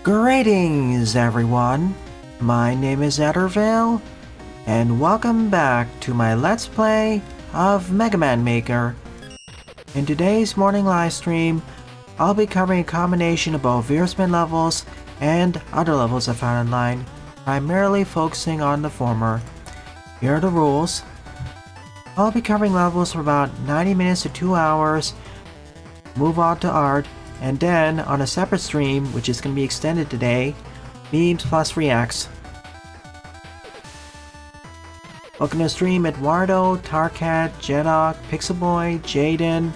Greetings, everyone. My name is Ettervale, and welcome back to my Let's Play of Mega Man Maker. In today's morning live stream, I'll be covering a combination of both Veersman levels and other levels I found online, primarily focusing on the former. Here are the rules. I'll be covering levels for about 90 minutes to 2 hours, move on to art, and then, on a separate stream, which is going to be extended today, memes plus reacts. Welcome to the stream Eduardo, Tarkat, Jedok, Pixelboy, Jaden,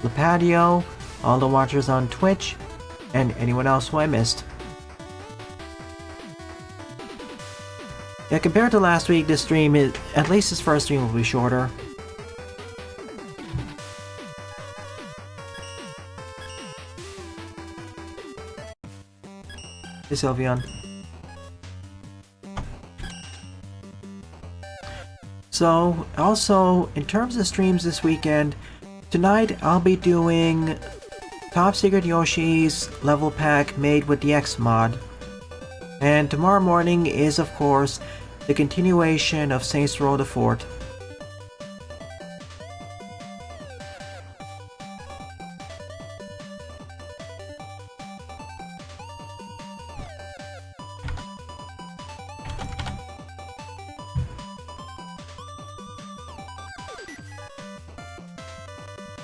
Lepadio, all the watchers on Twitch, and anyone else who I missed. Yeah, compared to last week, this stream is, at least this first stream will be shorter. Hey Sylveon. So, also, in terms of streams this weekend, tonight I'll be doing Top Secret Yoshi's level pack made with the X mod. And tomorrow morning is, of course, the continuation of Saints Row the Fort.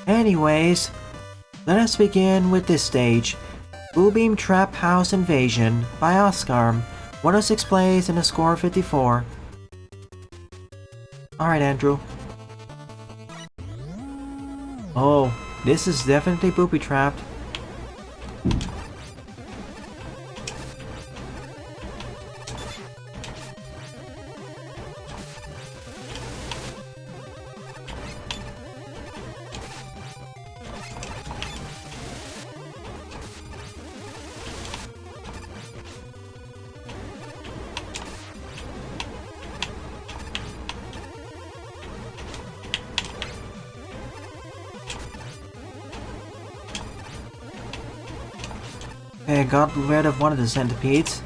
Anyways, let us begin with this stage. Blue Beam Trap House Invasion by Oscar. 106 plays and a score of 54. Alright, Andrew. Oh, this is definitely booby trapped. Okay, I got rid of one of the centipedes.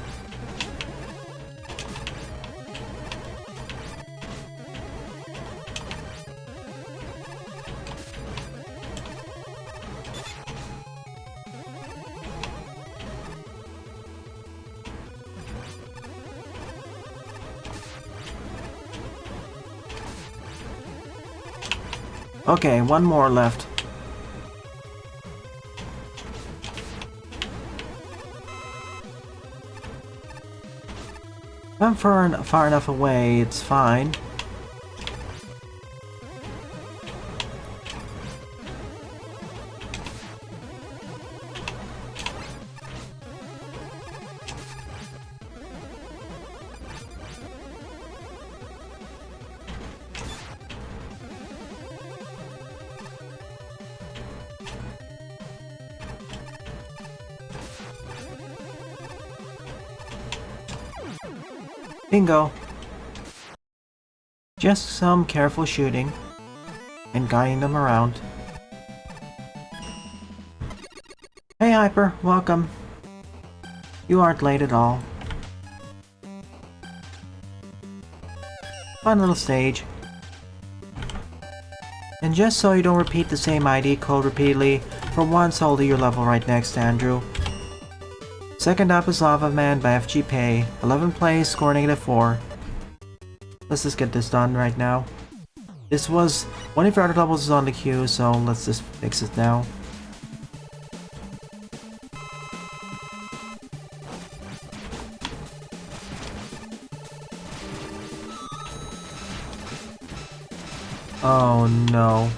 Okay, one more left. If I'm far enough away, it's fine. Bingo! Just some careful shooting and guiding them around. Hey Hyper, welcome. You aren't late at all. Fun little stage. And just so you don't repeat the same ID code repeatedly, for once hold your level right next to Andrew. Second up is Lava Man by FG Pay. 11 plays, score -4. Let's just get this done right now. This was... one of your other levels is on the queue, so let's just fix it now. Oh no.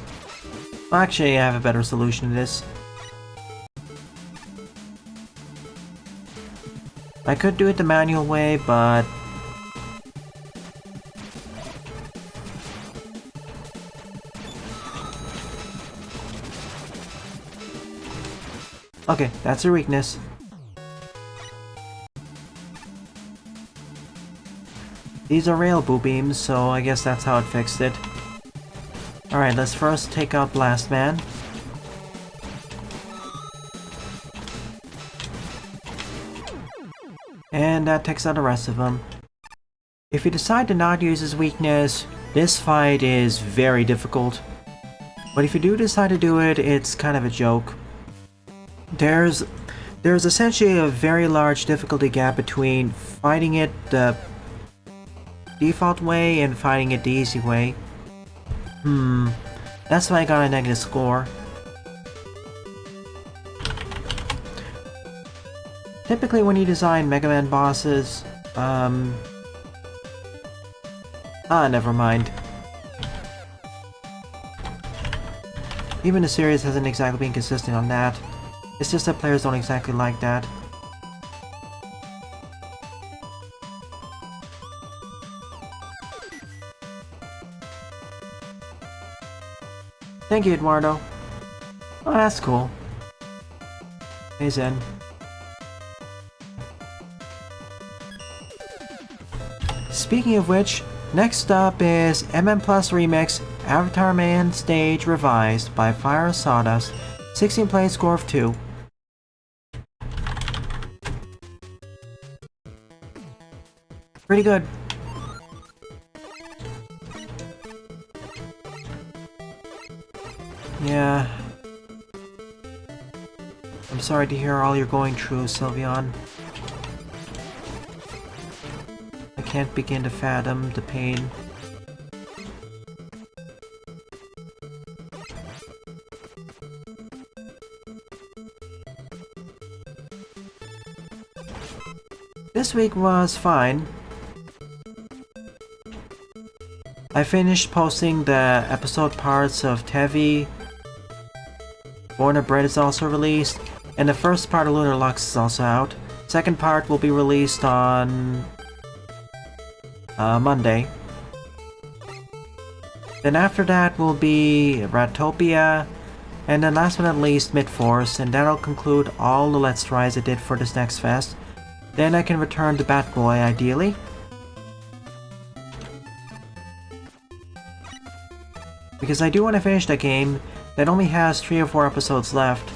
Actually, I have a better solution to this. I could do it the manual way, but... okay, that's your weakness. These are rail boo beams, so I guess that's how it fixed it. Alright, let's first take out Blast Man. And that takes out the rest of them. If you decide to not use his weakness, this fight is very difficult. But if you do decide to do it, it's kind of a joke. There's essentially a very large difficulty gap between fighting it the default way and fighting it the easy way. That's why I got a negative score. Typically when you design Mega Man bosses, never mind. Even the series hasn't exactly been consistent on that. It's just that players don't exactly like that. Thank you, Eduardo. Oh, that's cool. Hey, Zen. Speaking of which, next up is MM Plus Remix Avatar Man Stage Revised by Fire Sawdust, 16 play score of 2. Pretty good. Yeah. I'm sorry to hear all you're going through, Sylveon. I can't begin to fathom the pain. This week was fine. I finished posting the episode parts of Tevi. Born of Bread is also released, and the first part of Lunar Lux is also out. Second part will be released on Monday. Then after that will be Ratopia, and then last but not least Mid-Force, and that'll conclude all the Let's Tries I did for this next fest. Then I can return to Batboy, ideally. Because I do want to finish that game that only has 3 or 4 episodes left.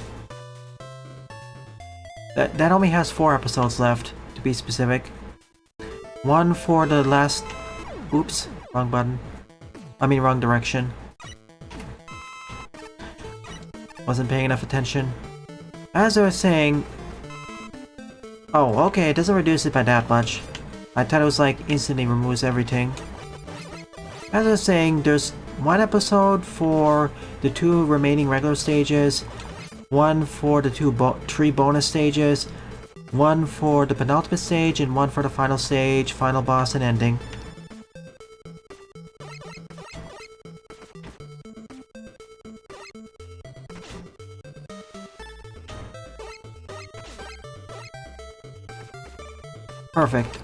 That only has 4 episodes left, to be specific. One for the last... Oops, wrong button. I mean wrong direction. Wasn't paying enough attention. As I was saying... Oh, okay, it doesn't reduce it by that much. I thought it was like instantly removes everything. As I was saying, there's 1 episode for the 2 remaining regular stages, 1 for the 3 bonus stages, 1 for the penultimate stage, and 1 for the final stage, final boss, and ending. Perfect.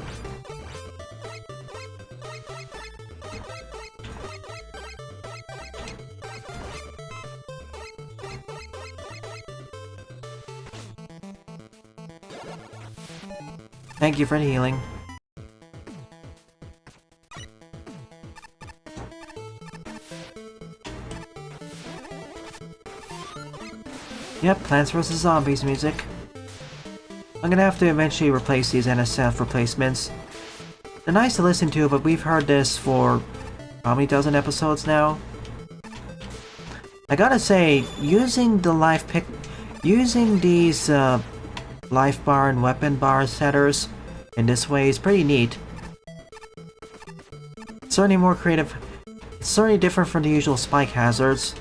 Thank you for the healing. Yep, Plants vs. Zombies music. I'm gonna have to eventually replace these NSF replacements. They're nice to listen to, but we've heard this for how many dozen episodes now? I gotta say, using these life bar and weapon bar setters in this way is pretty neat. It's certainly more creative. It's certainly different from the usual spike hazards.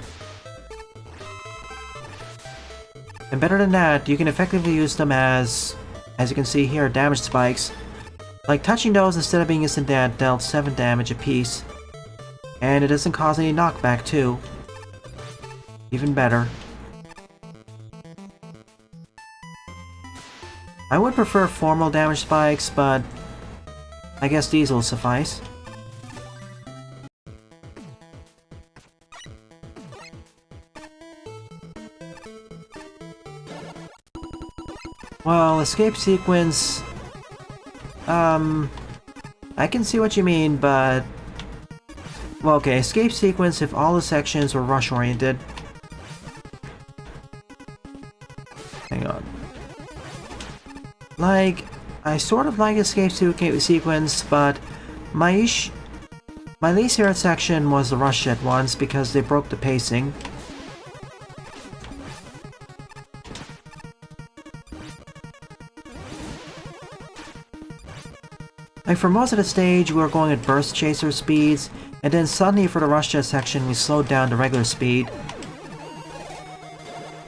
And better than that, you can effectively use them as you can see here, damage spikes. Like touching those instead of being instant dead dealt 7 damage apiece. And it doesn't cause any knockback too. Even better. I would prefer formal damage spikes, but I guess these will suffice. Well, escape sequence... I can see what you mean, but... Well, okay, escape sequence if all the sections were rush-oriented. Hang on. Like, I sort of like escape sequence, but my least favorite section was the rush jet ones because they broke the pacing. Like for most of the stage, we were going at burst chaser speeds, and then suddenly for the rush jet section, we slowed down to regular speed.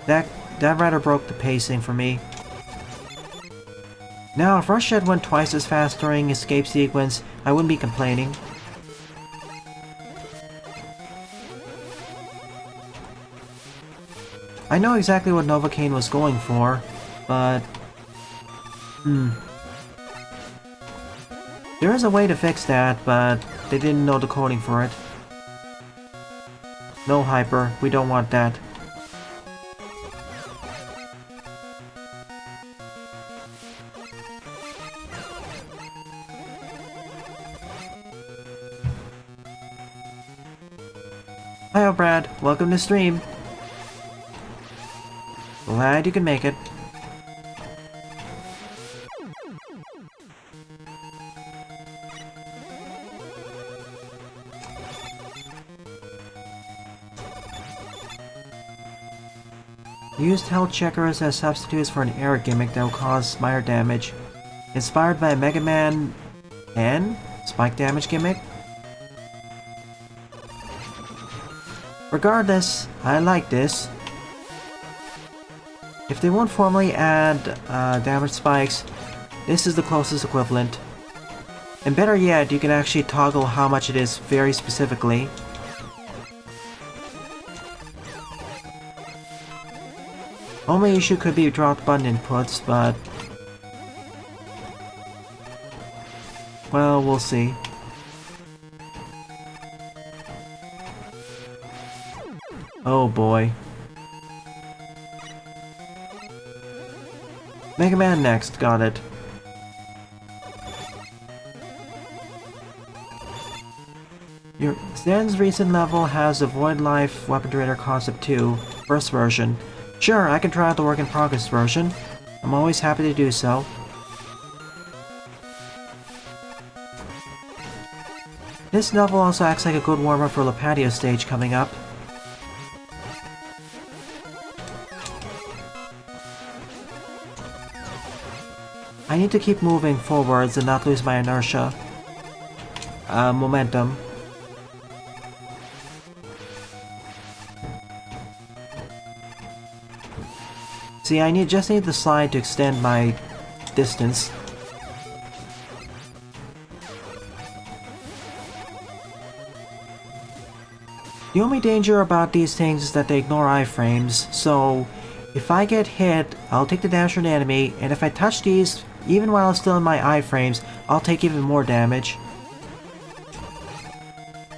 That rather broke the pacing for me. Now, if rush jet went twice as fast during escape sequence, I wouldn't be complaining. I know exactly what Novocaine was going for, but... There is a way to fix that, but they didn't know the coding for it. No hyper, we don't want that. Hiyo Brad, welcome to stream. Glad you can make it. Used health checkers as substitutes for an air gimmick that will cause minor damage. Inspired by Mega Man N? Spike damage gimmick? Regardless, I like this. If they won't formally add damage spikes, this is the closest equivalent. And better yet, you can actually toggle how much it is very specifically. Only issue could be drop button inputs, but... well, we'll see. Oh boy. Mega Man next, got it. Your Zen's recent level has a Void Life Weapon Generator Concept 2, first version. Sure, I can try out the work in progress version. I'm always happy to do so. This level also acts like a good warm-up for the patio stage coming up. I need to keep moving forwards and not lose my inertia. Momentum. See, I just need the slide to extend my distance. The only danger about these things is that they ignore iframes, so if I get hit, I'll take the damage from the enemy, and if I touch these, even while it's still in my iframes, I'll take even more damage.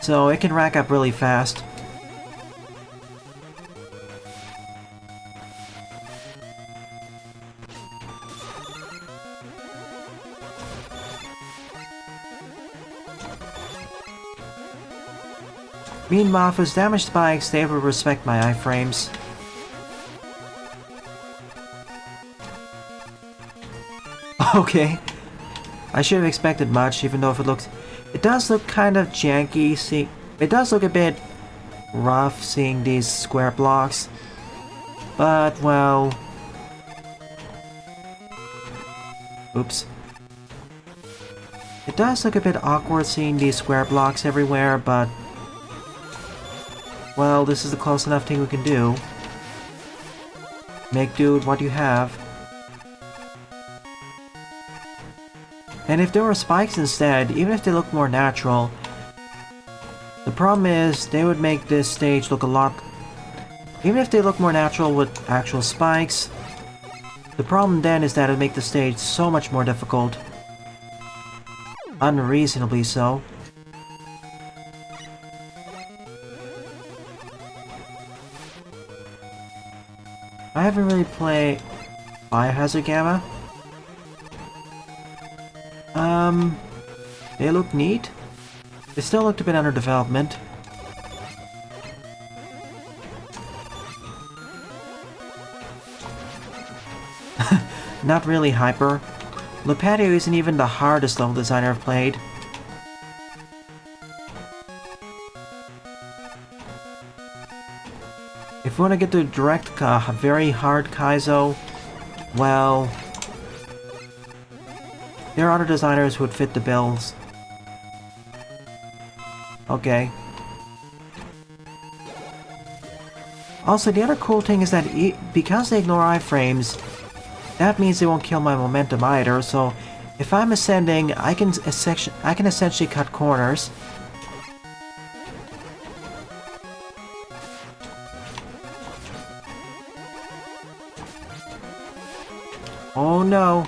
So it can rack up really fast. Meanwhile, if it's damage spikes, they will respect my iframes. Okay. I should have expected much, even though it does look kind of janky. It does look a bit rough seeing these square blocks. But, well... oops. It does look a bit awkward seeing these square blocks everywhere, but... well, this is the close enough thing we can do. Make do with what you have. And if there were spikes instead, even if they look more natural, the problem is they would make this stage look a lot... even if they look more natural with actual spikes, the problem then is that it would make the stage so much more difficult. Unreasonably so. I haven't really played Biohazard Gamma. They look neat. They still looked a bit under development. Not really hyper. Patio isn't even the hardest level designer I've played. If we want to get the direct, very hard Kaizo, well, there are other designers who would fit the bills. Okay. Also, the other cool thing is that because they ignore iframes, that means they won't kill my momentum either, so if I'm ascending, I can essentially cut corners. Oh no.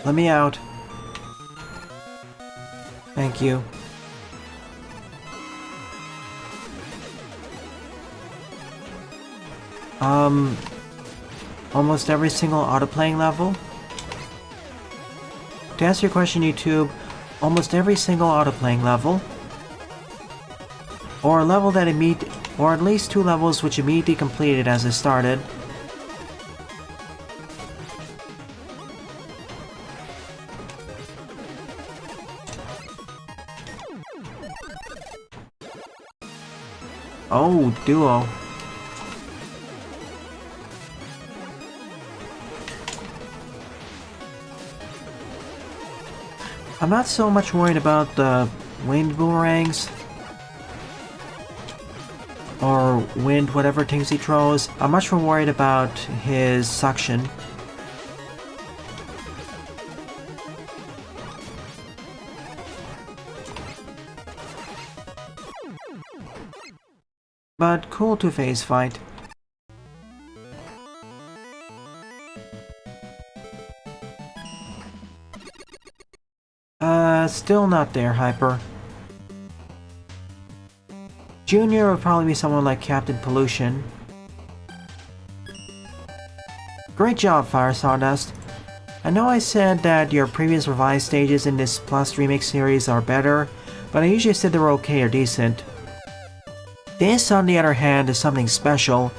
Let me out. Thank you. Almost every single auto-playing level? To answer your question, YouTube, almost every single auto-playing level. Or a level that or at least 2 levels which immediately completed as it started. Oh, duo. I'm not so much worried about the wind boomerangs. Or wind whatever things he throws. I'm much more worried about his suction. But cool two-phase fight. Still not there, Hyper. Junior would probably be someone like Captain Pollution. Great job, Fire Sawdust. I know I said that your previous revised stages in this Plus Remix series are better, but I usually said they were okay or decent. This, on the other hand, is something special,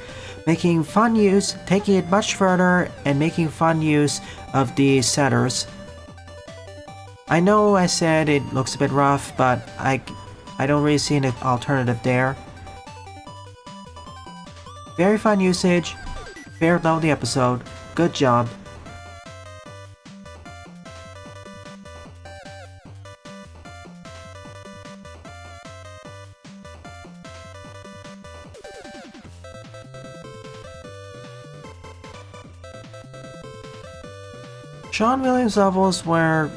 taking it much further and making fun use of the setters. I know I said it looks a bit rough, but I don't really see an alternative there. Very fun usage, fair level the episode, good job. Sean Williams levels were...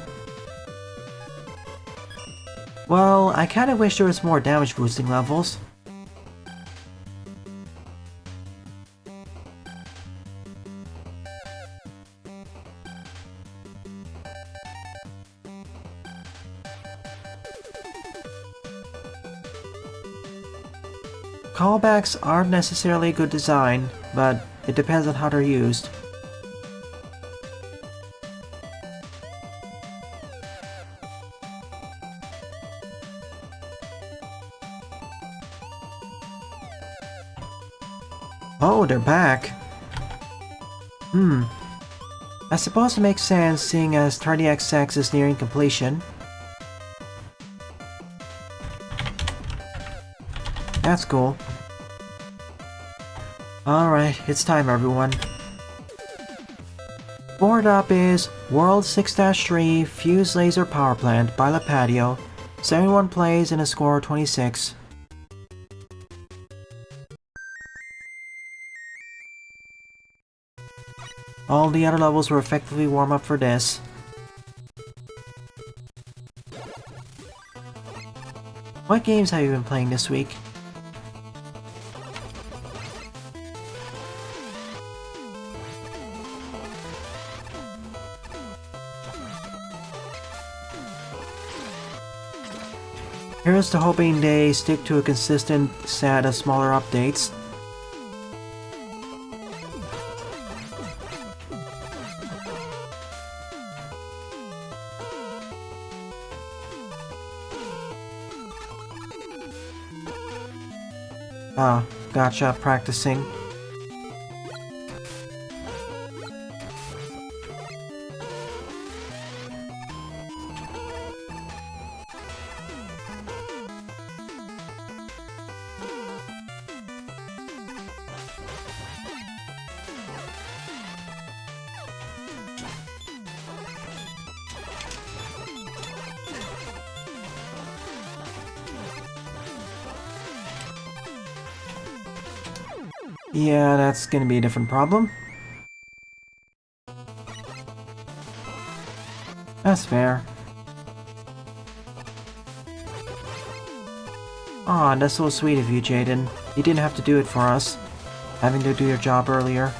well, I kinda wish there was more damage boosting levels. Callbacks aren't necessarily good design, but it depends on how they're used. Oh, they're back. I suppose it makes sense seeing as 30XX is nearing completion. That's cool. Alright, it's time everyone. Board up is World 6-3 Fuse Laser Power Plant by La Patio. 71 plays and a score of 26. All the other levels were effectively warm up for this. What games have you been playing this week? Here's to hoping they stick to a consistent set of smaller updates. Ah, gotcha, practicing. Yeah, that's gonna be a different problem. That's fair. Aw, that's so sweet of you, Jaden. You didn't have to do it for us, having to do your job earlier.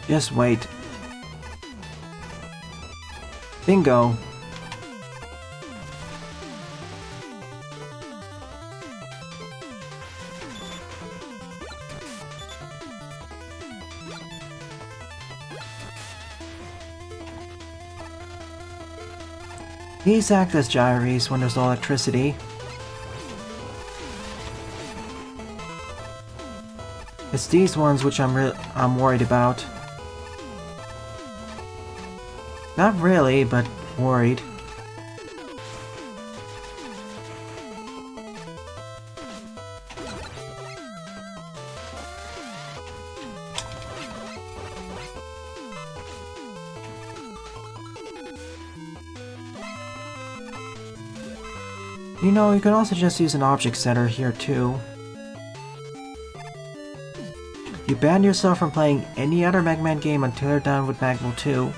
Just wait. Bingo. These act as gyres when there's no electricity. It's these ones which I'm worried about. Not really, but worried. You know, you could also just use an object setter here too. You banned yourself from playing any other Mega Man game until you're done with Magmo 2.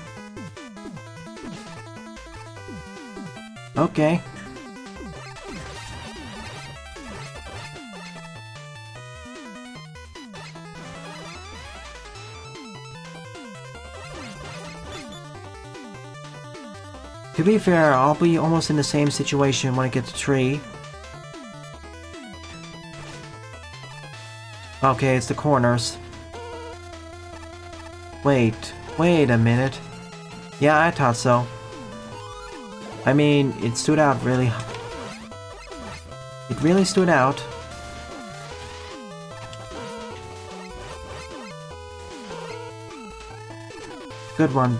Okay. To be fair, I'll be almost in the same situation when I get to Tree. Okay, it's the corners. Wait a minute. Yeah, I thought so. I mean, it stood out really... It really stood out. Good one.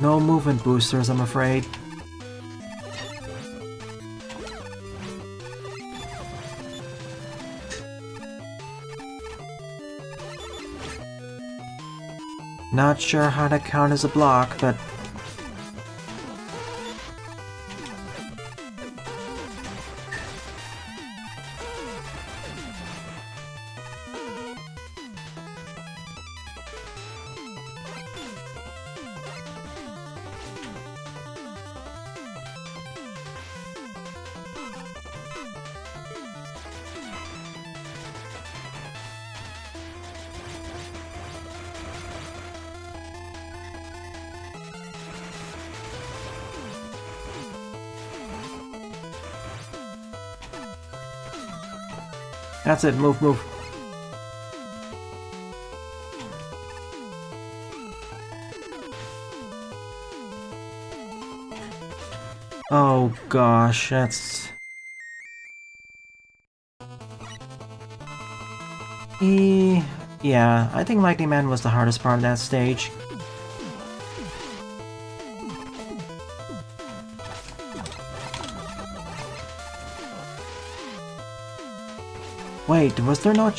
No movement boosters, I'm afraid. Not sure how to count as a block, but... That's it, move. Oh gosh, that's... Yeah, I think Lightning Man was the hardest part of that stage. Wait, was there no...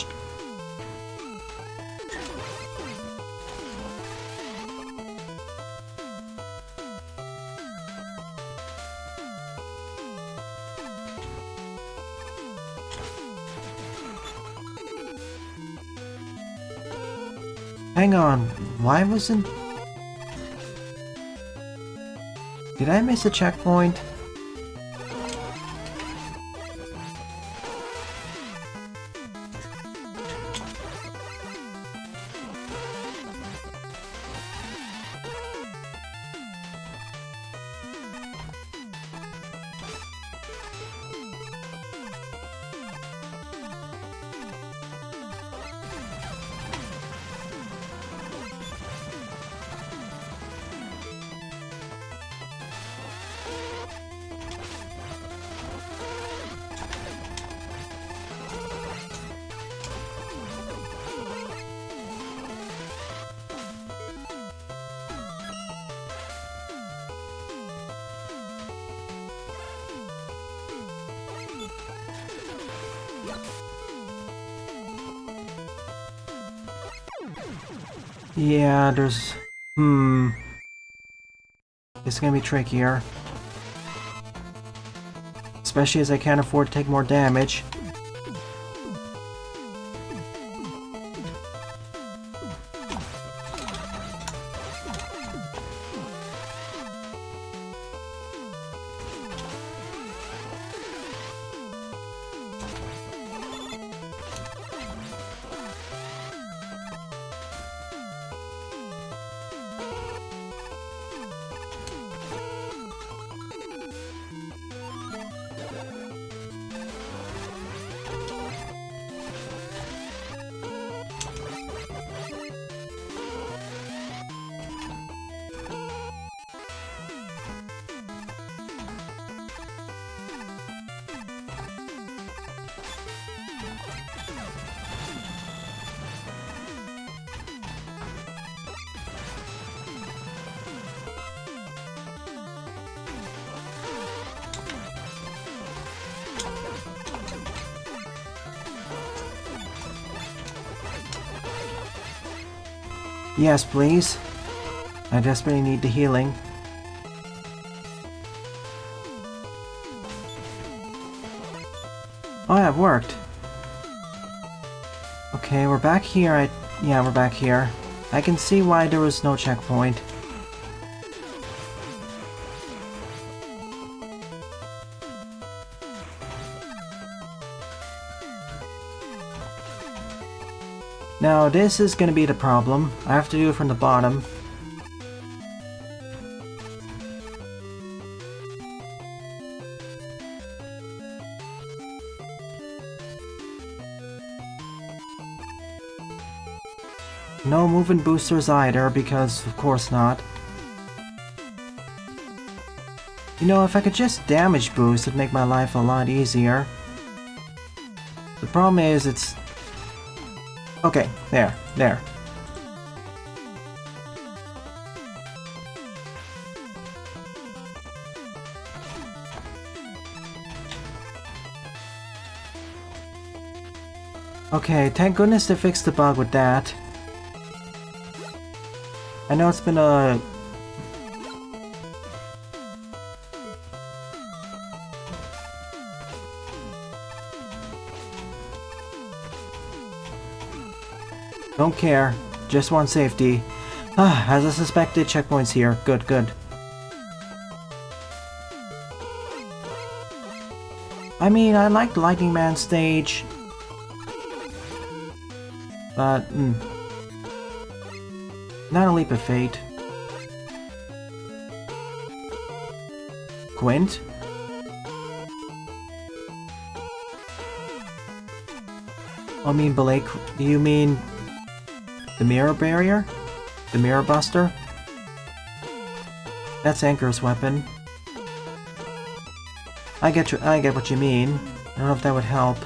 Hang on, why wasn't... Did I miss a checkpoint? Yeah, there's... It's gonna be trickier. Especially as I can't afford to take more damage. Yes, please. I desperately need the healing. Oh yeah, it worked. Okay, we're back here. Yeah, we're back here. I can see why there was no checkpoint. Now, this is gonna be the problem. I have to do it from the bottom. No movement boosters either, because of course not. You know, if I could just damage boost, it'd make my life a lot easier. The problem is, it's... Okay, there. Okay, thank goodness they fixed the bug with that. I know it's been a... Don't care. Just want safety. As I suspected, checkpoints here. Good, good. I mean, I liked Lightning Man stage. But, not a leap of fate. Quint? I mean, Blake, do you mean the mirror barrier? The mirror buster? That's Anchor's weapon. I get what you mean. I don't know if that would help.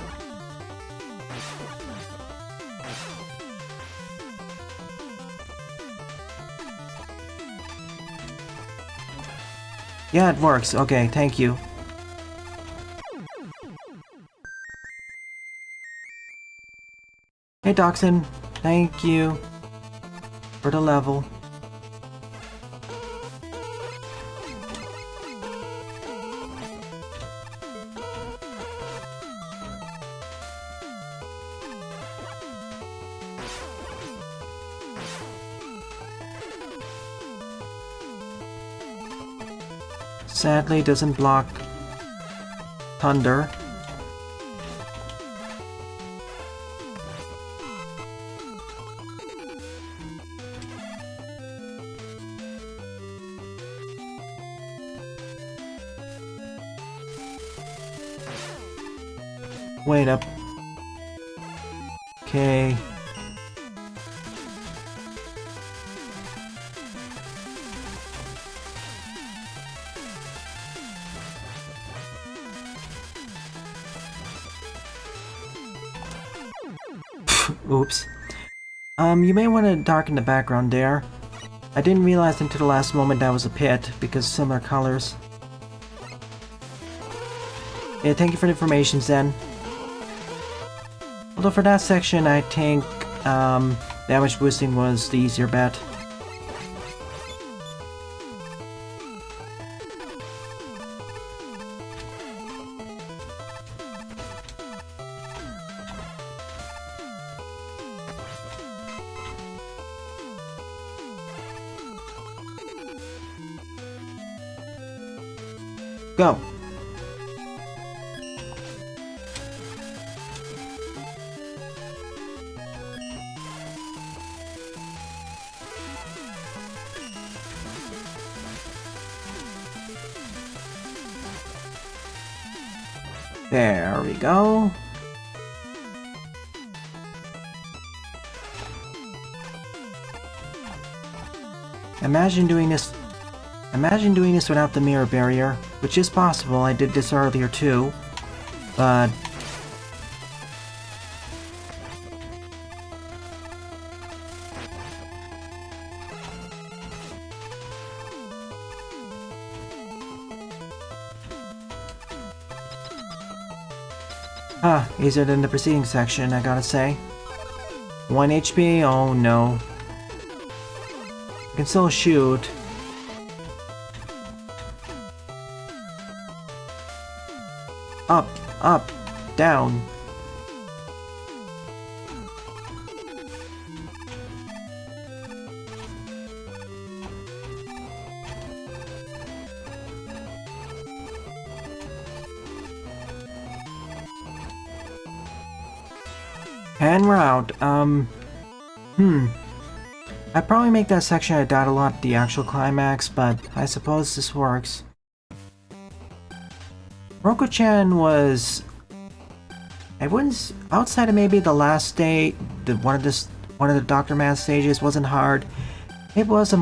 Yeah, it works. Okay, thank you. Hey Dachshund, thank you for the level. Sadly, doesn't block thunder. Wait up. Okay. Oops. You may want to darken the background there. I didn't realize until the last moment that was a pit, because similar colors. Yeah, thank you for the information, Zen. Although for that section, I think damage boosting was the easier bet. Go! There we go. Imagine doing this without the mirror barrier, which is possible. I did this earlier too, but easier than the preceding section, I gotta say. 1 HP? Oh no. I can still shoot. Up, up, down. And we're out. I'd probably make that section I doubt a lot the actual climax, but I suppose this works. Roku-chan was... I wouldn't... outside of maybe the last day, one of the Dr. Man stages wasn't hard. It was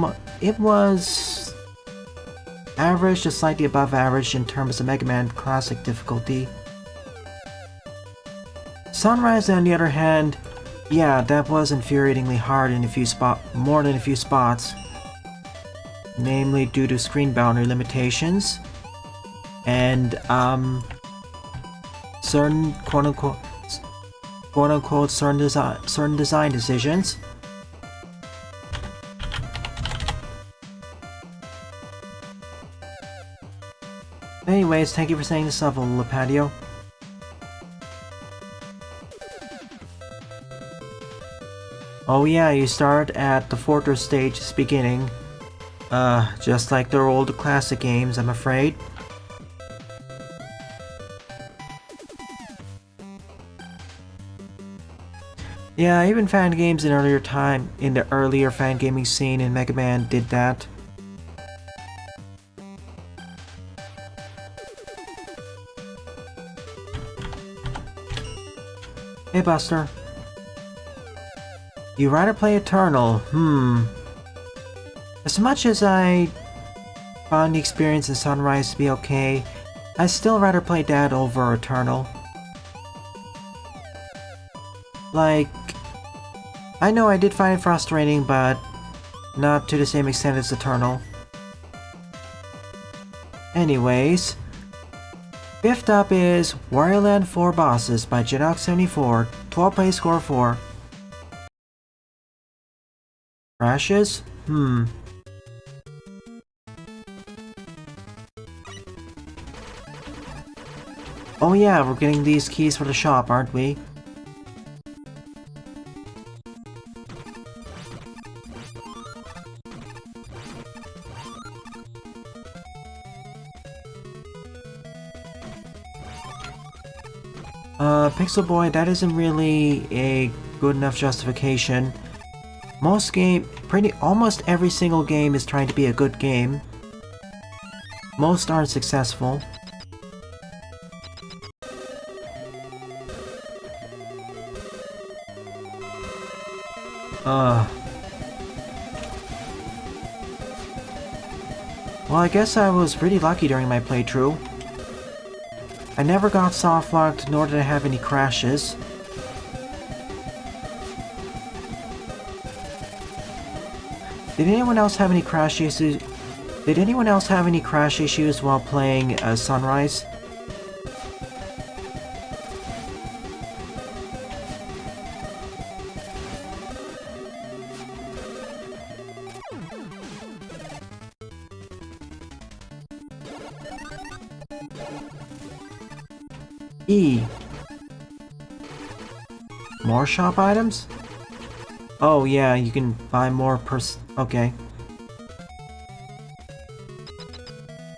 average to slightly above average in terms of Mega Man Classic difficulty. Sunrise, on the other hand, yeah, that was infuriatingly hard in more than a few spots. Namely due to screen boundary limitations and certain quote-unquote certain design decisions. Anyways, thank you for saying this level, Lepadio. Oh yeah, you start at the Fortress stage's beginning. Just like their old classic games, I'm afraid. Yeah, even fan games in the earlier fan gaming scene in Mega Man did that. Hey Buster. You rather play Eternal? As much as I found the experience in Sunrise to be okay, I still rather play that over Eternal. Like, I know I did find it frustrating, but not to the same extent as Eternal. Anyways, fifth up is Wario Land 4 Bosses by Jinox74, 12 play score 4. Crashes? Oh yeah, we're getting these keys for the shop, aren't we? Pixel Boy, that isn't really a good enough justification. Almost every single game is trying to be a good game. Most aren't successful. Well, I guess I was pretty lucky during my playthrough. I never got soft-locked, nor did I have any crashes. Did anyone else have any crash issues? Did anyone else have any crash issues while playing Sunrise? E. More shop items? Oh yeah, you can buy more okay.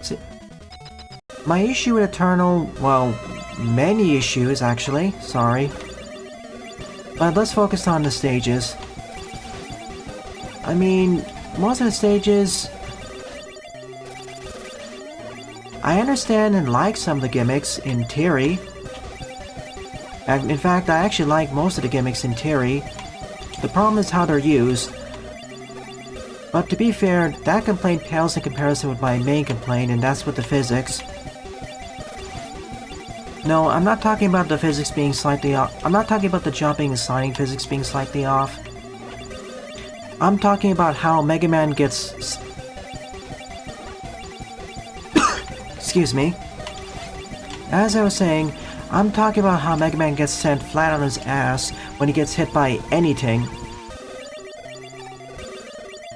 See, my issue with Eternal, well, many issues actually, sorry. But let's focus on the stages. I mean, most of the stages... I understand and like some of the gimmicks in theory. In fact, I actually like most of the gimmicks in theory. The problem is how they're used. But to be fair, that complaint pales in comparison with my main complaint, and that's with the physics. No, I'm not talking about the physics being slightly off. I'm not talking about the jumping and sliding physics being slightly off. I'm talking about how Mega Man gets... Excuse me. As I was saying, I'm talking about how Mega Man gets sent flat on his ass when he gets hit by anything.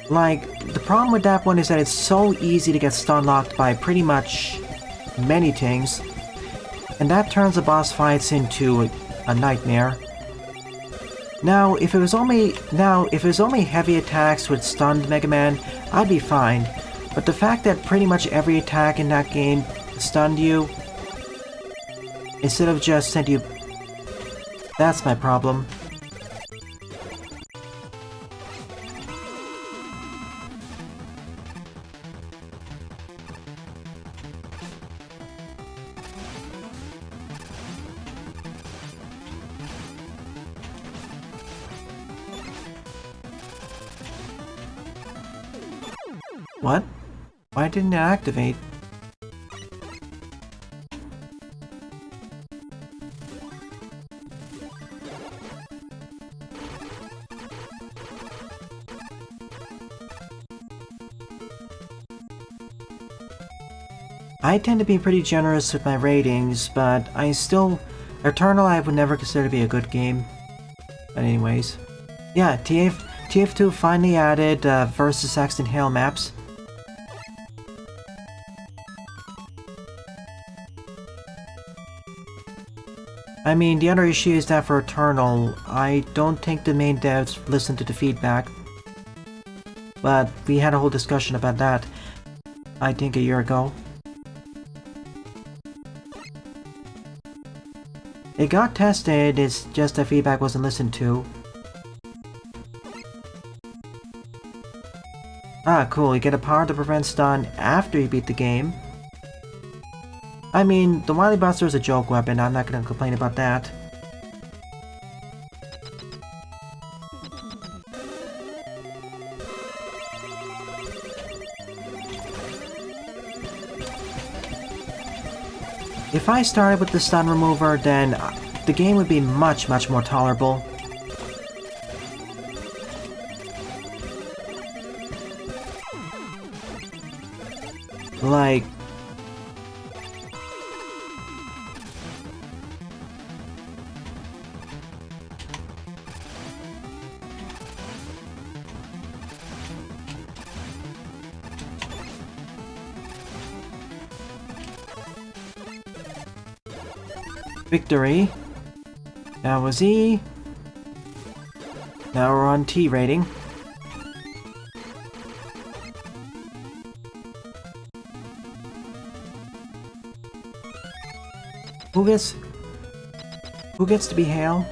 Like, the problem with that one is that it's so easy to get stun locked by pretty much many things, and that turns the boss fights into a nightmare. Now, if it was only heavy attacks with stunned Mega Man, I'd be fine. But the fact that pretty much every attack in that game stunned you, instead of just sent you... That's my problem. What? Why didn't it activate? I tend to be pretty generous with my ratings, but Eternal I would never consider to be a good game. But anyways. Yeah, TF2 finally added versus Saxton Hale maps. I mean, the other issue is that for Eternal, I don't think the main devs listened to the feedback. But we had a whole discussion about that, I think a year ago. It got tested, it's just the feedback wasn't listened to. Ah, cool, you get a power to prevent stun after you beat the game. I mean, the Wily Buster is a joke weapon, I'm not gonna complain about that. If I started with the stun remover, then the game would be much more tolerable. Like... Victory. That was E. Now we're on T rating. Who gets to be Hale?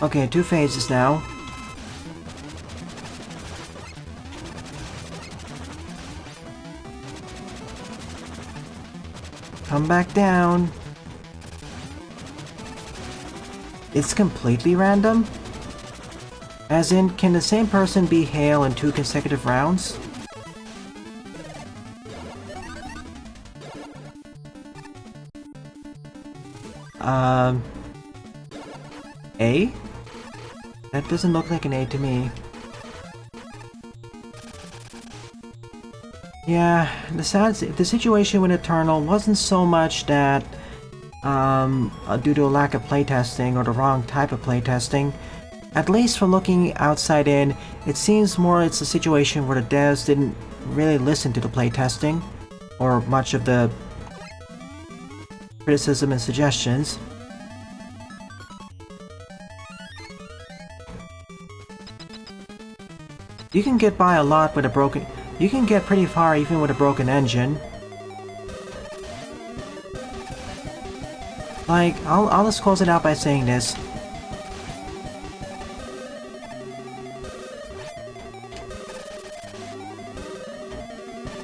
Okay, 2 phases now. Come back down. It's completely random? As in, can the same person be Hale in 2 consecutive rounds? A? That doesn't look like an A to me. Yeah, the situation with Eternal wasn't so much that due to a lack of playtesting or the wrong type of playtesting. At least from looking outside in, it seems more it's a situation where the devs didn't really listen to the playtesting or much of the criticism and suggestions. You can get by a lot with a broken... You can get pretty far even with a broken engine. Like, I'll just close it out by saying this.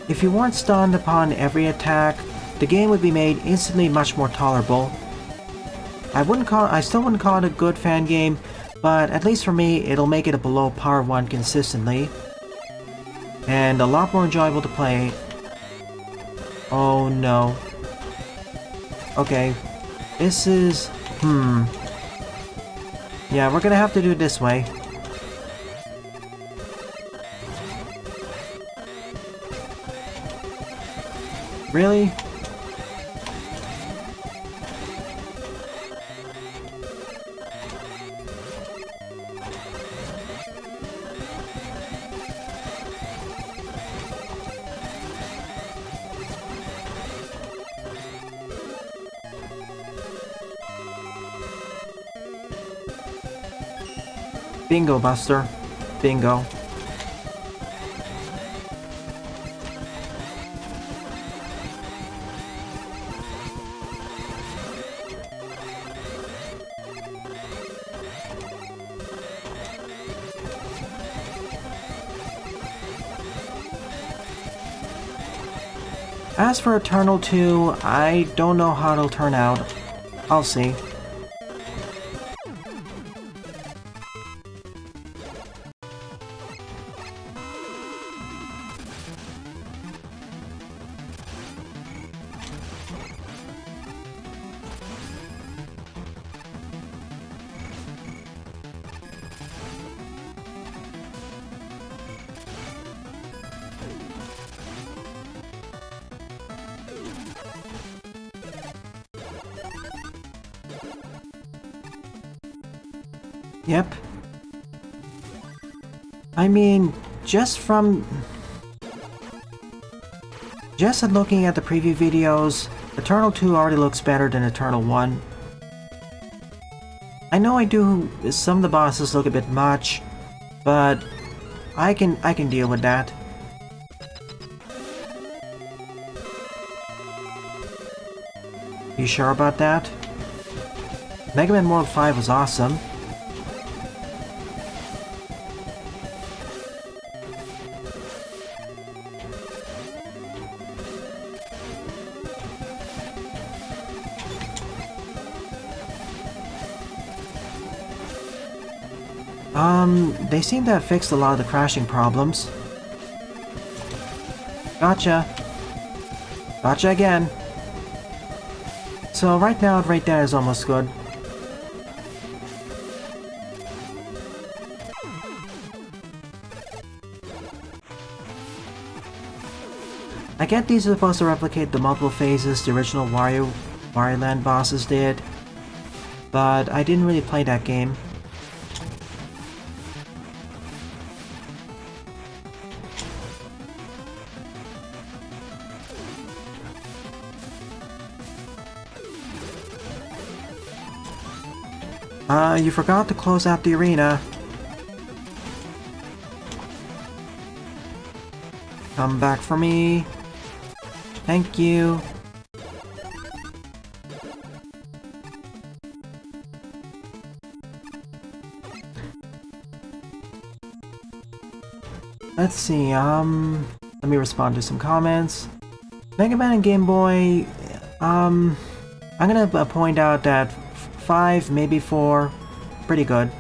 If you weren't stunned upon every attack, the game would be made instantly much more tolerable. I still wouldn't call it a good fan game, but at least for me, it'll make it a below par 1 consistently. And a lot more enjoyable to play. Oh no. Okay. This is... Yeah, we're gonna have to do it this way. Really? Bingo, Buster. Bingo. As for Eternal 2, I don't know how it'll turn out. I'll see. Yep. I mean, just at looking at the preview videos, Eternal 2 already looks better than Eternal 1. I know some of the bosses look a bit much, but I can deal with that. You sure about that? Mega Man World 5 was awesome. They seem to have fixed a lot of the crashing problems. Gotcha. Gotcha again. So right now, right there is almost good. I get these are supposed to replicate the multiple phases the original Wario Land bosses did, but I didn't really play that game. You forgot to close out the arena. Come back for me. Thank you. Let's see, let me respond to some comments. Mega Man and Game Boy, I'm gonna point out that 5, maybe 4, pretty good.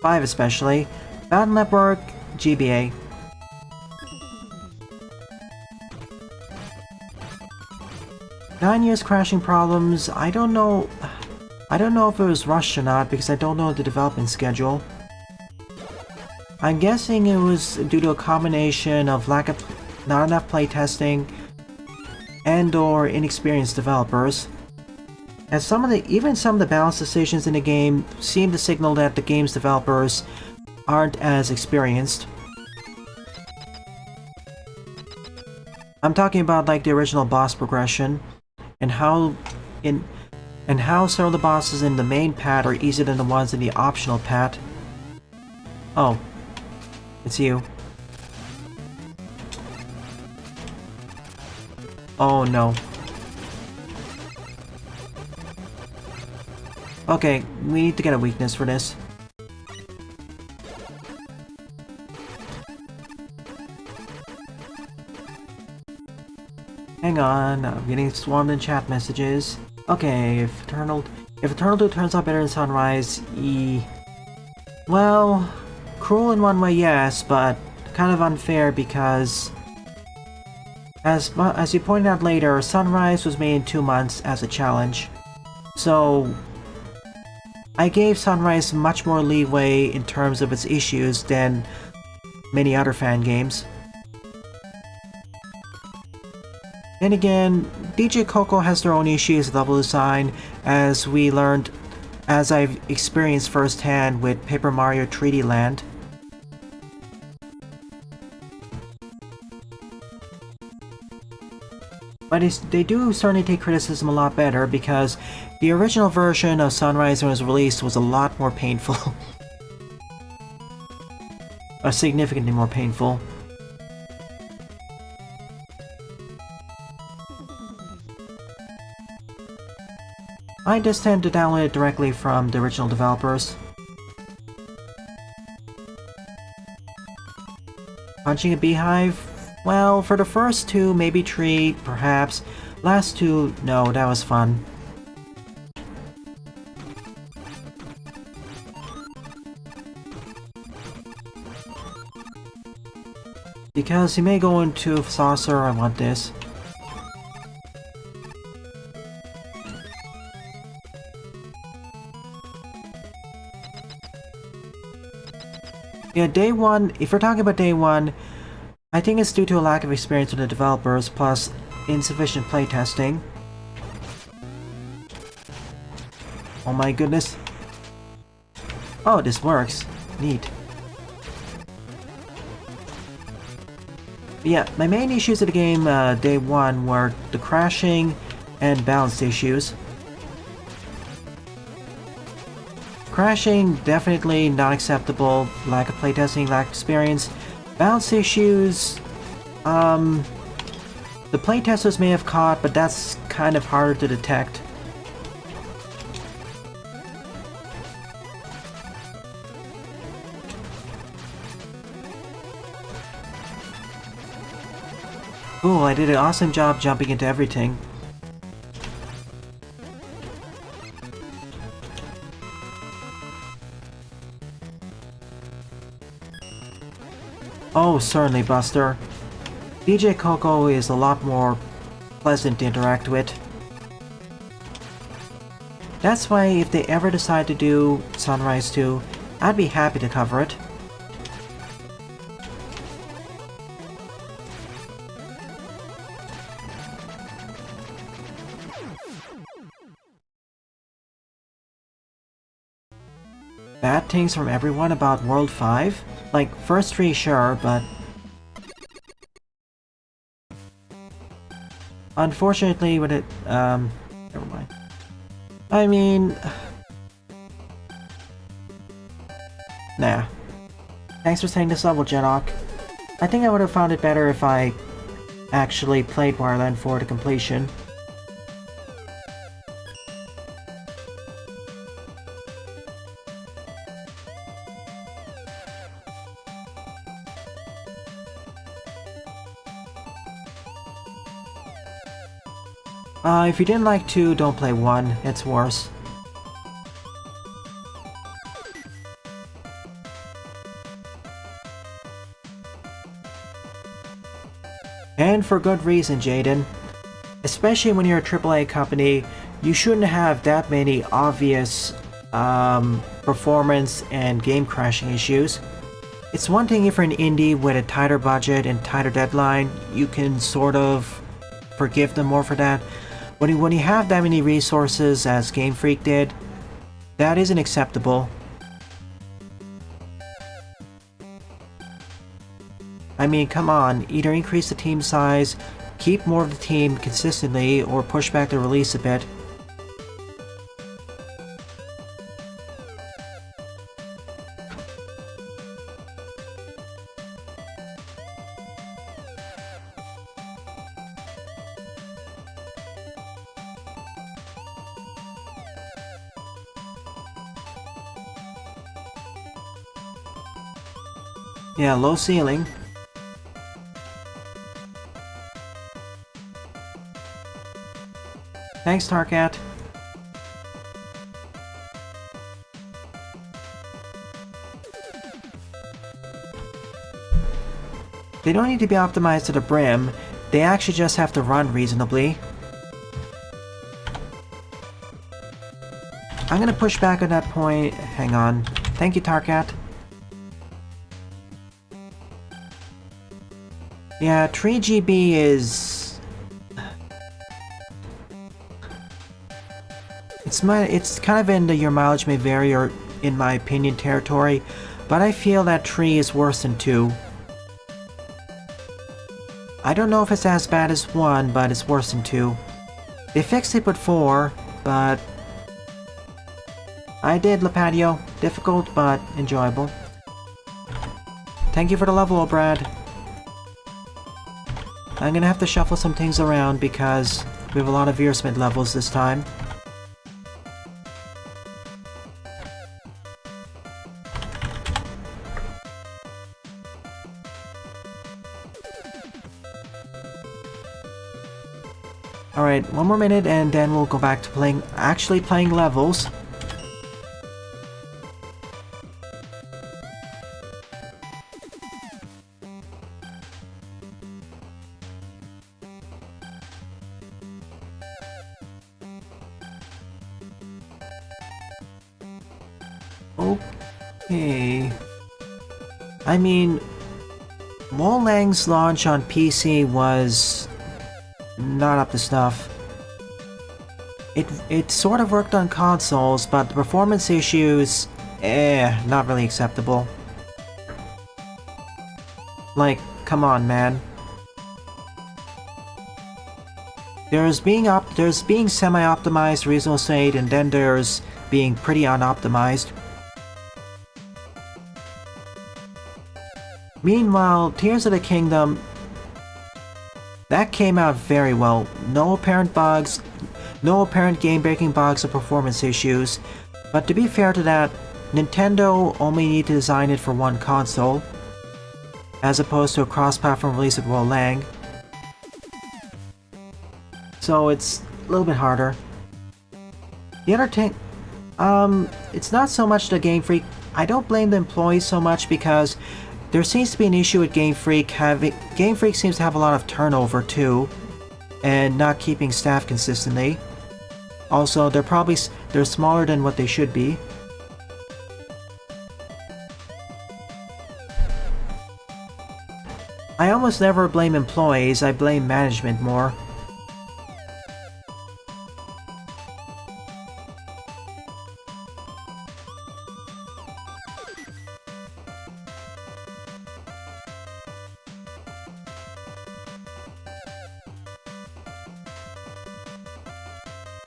5 especially. Battle Network, GBA. Nine years crashing problems, I don't know if it was rushed or not because I don't know the development schedule. I'm guessing it was due to a combination of lack of not enough playtesting and or inexperienced developers. As even some of the balance decisions in the game seem to signal that the game's developers aren't as experienced. I'm talking about like the original boss progression and how some of the bosses in the main path are easier than the ones in the optional path. Oh, it's you. Oh no. Okay, we need to get a weakness for this. Hang on, I'm getting swarmed in chat messages. Okay, if Eternal 2 turns out better than Sunrise, well, cruel in one way, yes, but kind of unfair because, as you pointed out later, Sunrise was made in 2 months as a challenge. So, I gave Sunrise much more leeway in terms of its issues than many other fan games. Then again, DJ Coco has their own issues with level design, as I've experienced firsthand with Paper Mario 3D Land. But they do certainly take criticism a lot better because the original version of Sunrise when it was released was a lot more painful. Significantly more painful. I just tend to download it directly from the original developers. Punching a beehive? Well, for the first 2, maybe 3, perhaps. Last 2, no, that was fun. Because he may go into saucer, I want this. Yeah, day 1, if we're talking about day 1, I think it's due to a lack of experience with the developers, plus insufficient playtesting. Oh my goodness. Oh, this works. Neat. But yeah, my main issues of the game day 1 were the crashing and balance issues. Crashing, definitely not acceptable. Lack of playtesting, lack of experience. Balance issues, the playtesters may have caught, but that's kind of harder to detect. Ooh, I did an awesome job jumping into everything. Oh, certainly, Buster. DJ Coco is a lot more pleasant to interact with. That's why if they ever decide to do Sunrise 2, I'd be happy to cover it. Bad things from everyone about World 5? Like, first 3 sure, but... Unfortunately, with it, never mind. I mean... Nah. Thanks for saying this level, Jedok. I think I would have found it better if I actually played Wireland 4 to completion. If you didn't like 2, don't play 1. It's worse. And for good reason, Jaden. Especially when you're a AAA company, you shouldn't have that many obvious performance and game crashing issues. It's one thing if you're an indie with a tighter budget and tighter deadline, you can sort of forgive them more for that. When you have that many resources as Game Freak did, that isn't acceptable. I mean, come on, either increase the team size, keep more of the team consistently, or push back the release a bit. Yeah, low ceiling. Thanks, Tarkat. They don't need to be optimized to the brim, they actually just have to run reasonably. I'm gonna push back on that point. Hang on. Thank you, Tarkat. Yeah, 3GB is... It's kind of in the your mileage may vary or in my opinion territory, but I feel that 3 is worse than 2. I don't know if it's as bad as 1, but it's worse than 2. They fixed it with 4, but... I did, Lapatio. Difficult, but enjoyable. Thank you for the level, Brad. I'm gonna have to shuffle some things around because we have a lot of Veersmith levels this time. Alright, one more minute and then we'll go back to actually playing levels. Okay. I mean, Wolang's launch on PC was not up to snuff. It sort of worked on consoles, but the performance issues, not really acceptable. Like, come on, man. There's being semi-optimized reasonable state, and then there's being pretty unoptimized. Meanwhile, Tears of the Kingdom, that came out very well. No apparent bugs, no apparent game-breaking bugs or performance issues. But to be fair to that, Nintendo only need to design it for one console, as opposed to a cross-platform release of Wolang. So it's a little bit harder. The other thing, it's not so much the Game Freak. I don't blame the employees so much because there seems to be an issue with Game Freak. Game Freak seems to have a lot of turnover too, and not keeping staff consistently. Also, they're smaller than what they should be. I almost never blame employees, I blame management more.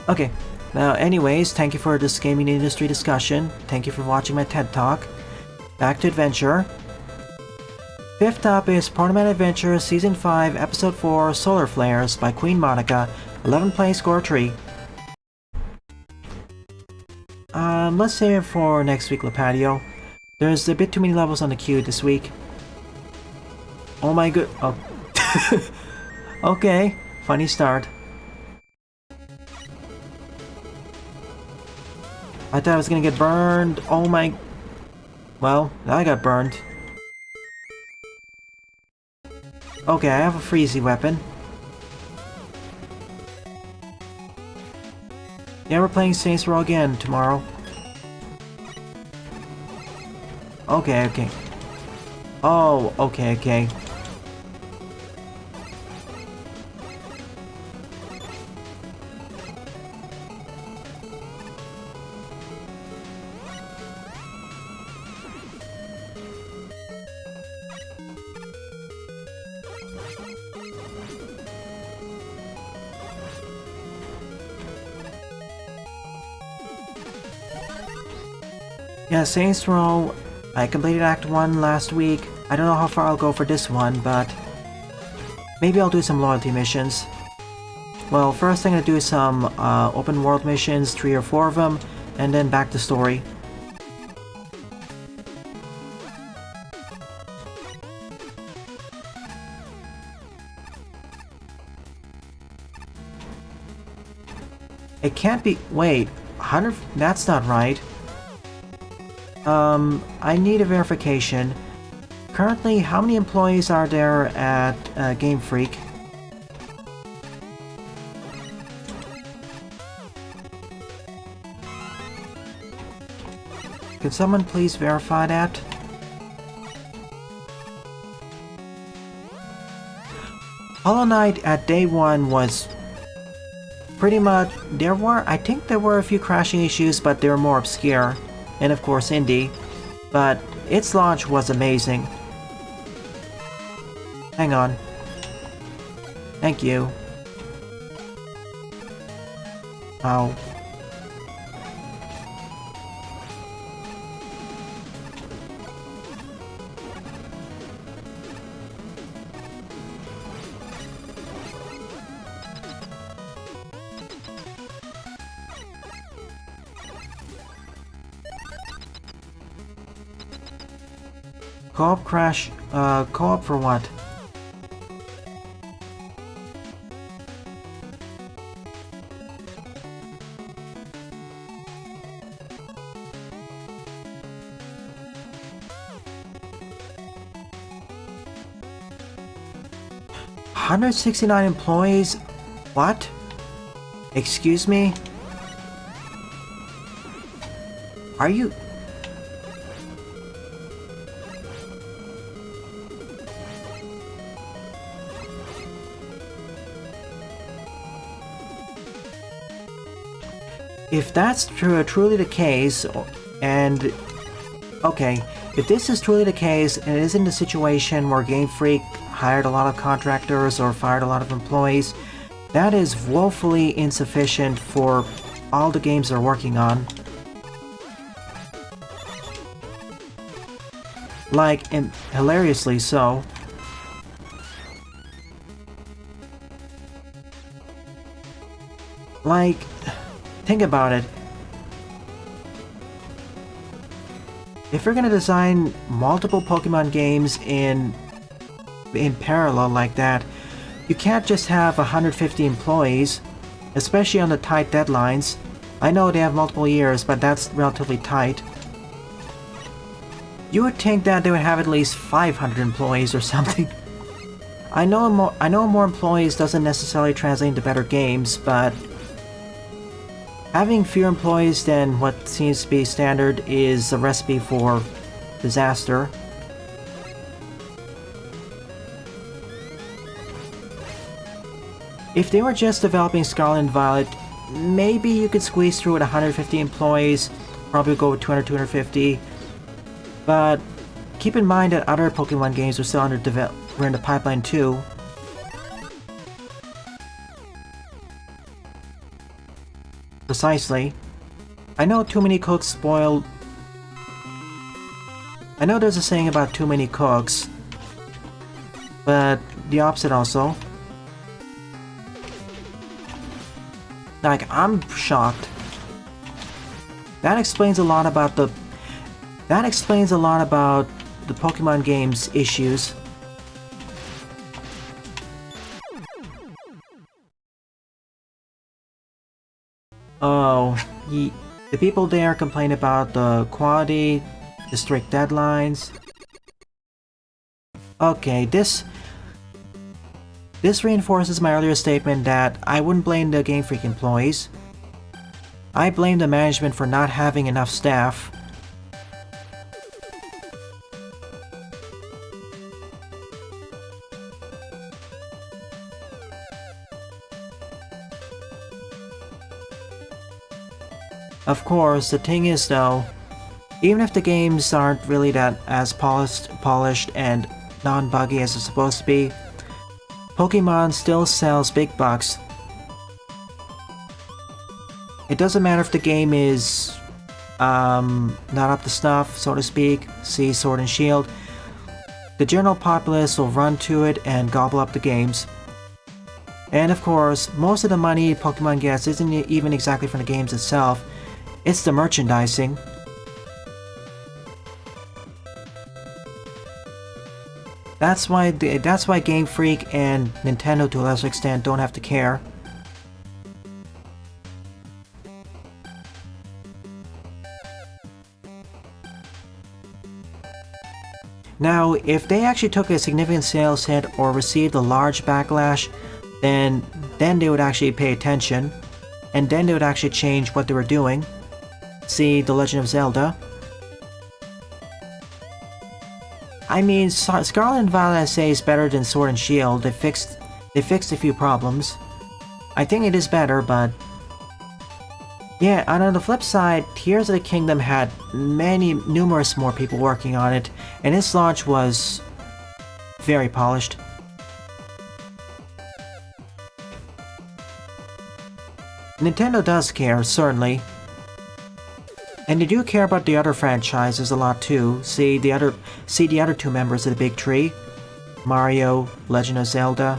Okay, now anyways, thank you for this gaming industry discussion. Thank you for watching my TED Talk. Back to adventure. Fifth up is Portman Adventure Season 5 Episode 4 Solar Flares by Queen Monica. 11 play score 3. Let's save it for next week, Lepadio. There's a bit too many levels on the queue this week. Oh my good. Oh. Okay, funny start. I thought I was gonna get burned. Oh my. Well, I got burned. Okay, I have a freezy weapon. Yeah, we're playing Saints Row again tomorrow. Okay, okay. Oh, okay, okay. Yeah, Saints Row, I completed Act 1 last week. I don't know how far I'll go for this one, but maybe I'll do some loyalty missions. Well, first I'm gonna do some open world missions, 3 or 4 of them, and then back to story. It can't be. Wait, 100. That's not right. I need a verification. Currently, how many employees are there at Game Freak? Could someone please verify that? Hollow Knight at day 1 was pretty much... I think there were a few crashing issues, but they were more obscure. And of course indie, but its launch was amazing. Hang on. Thank you. Ow. Co-op crash, co-op for what? $169 employees? What? Excuse me? Are you... If that's truly the case, and... Okay, if this is truly the case, and it isn't a situation where Game Freak hired a lot of contractors or fired a lot of employees, that is woefully insufficient for all the games they're working on. Like, and hilariously so. Like... Think about it. If you're gonna design multiple Pokemon games in parallel like that, you can't just have 150 employees, especially on the tight deadlines. I know they have multiple years, but that's relatively tight. You would think that they would have at least 500 employees or something. I know more employees doesn't necessarily translate into better games, but having fewer employees than what seems to be standard is a recipe for disaster. If they were just developing Scarlet and Violet, maybe you could squeeze through at 150 employees, probably go with 200, 250. But keep in mind that other Pokemon games are still in the pipeline too. Precisely. I know too many cooks spoil... I know there's a saying about too many cooks, but the opposite also. Like, I'm shocked. That explains a lot about the... That explains a lot about the Pokemon game's issues. Oh, the people there complain about the quality, the strict deadlines. Okay, this reinforces my earlier statement that I wouldn't blame the Game Freak employees. I blame the management for not having enough staff. Of course, the thing is though, even if the games aren't really that as polished and non-buggy as it's supposed to be, Pokemon still sells big bucks. It doesn't matter if the game is not up to snuff, so to speak, see Sword and Shield. The general populace will run to it and gobble up the games. And of course, most of the money Pokemon gets isn't even exactly from the games itself, it's the merchandising. That's why Game Freak and Nintendo to a lesser extent don't have to care. Now, if they actually took a significant sales hit or received a large backlash, then they would actually pay attention, and then they would actually change what they were doing. See The Legend of Zelda. I mean, Scarlet and Violet I say is better than Sword and Shield. They fixed a few problems. I think it is better, but yeah, and on the flip side, Tears of the Kingdom had numerous more people working on it, and its launch was very polished. Nintendo does care, certainly. And they do care about the other franchises a lot too. See the other two members of the big tree. Mario, Legend of Zelda.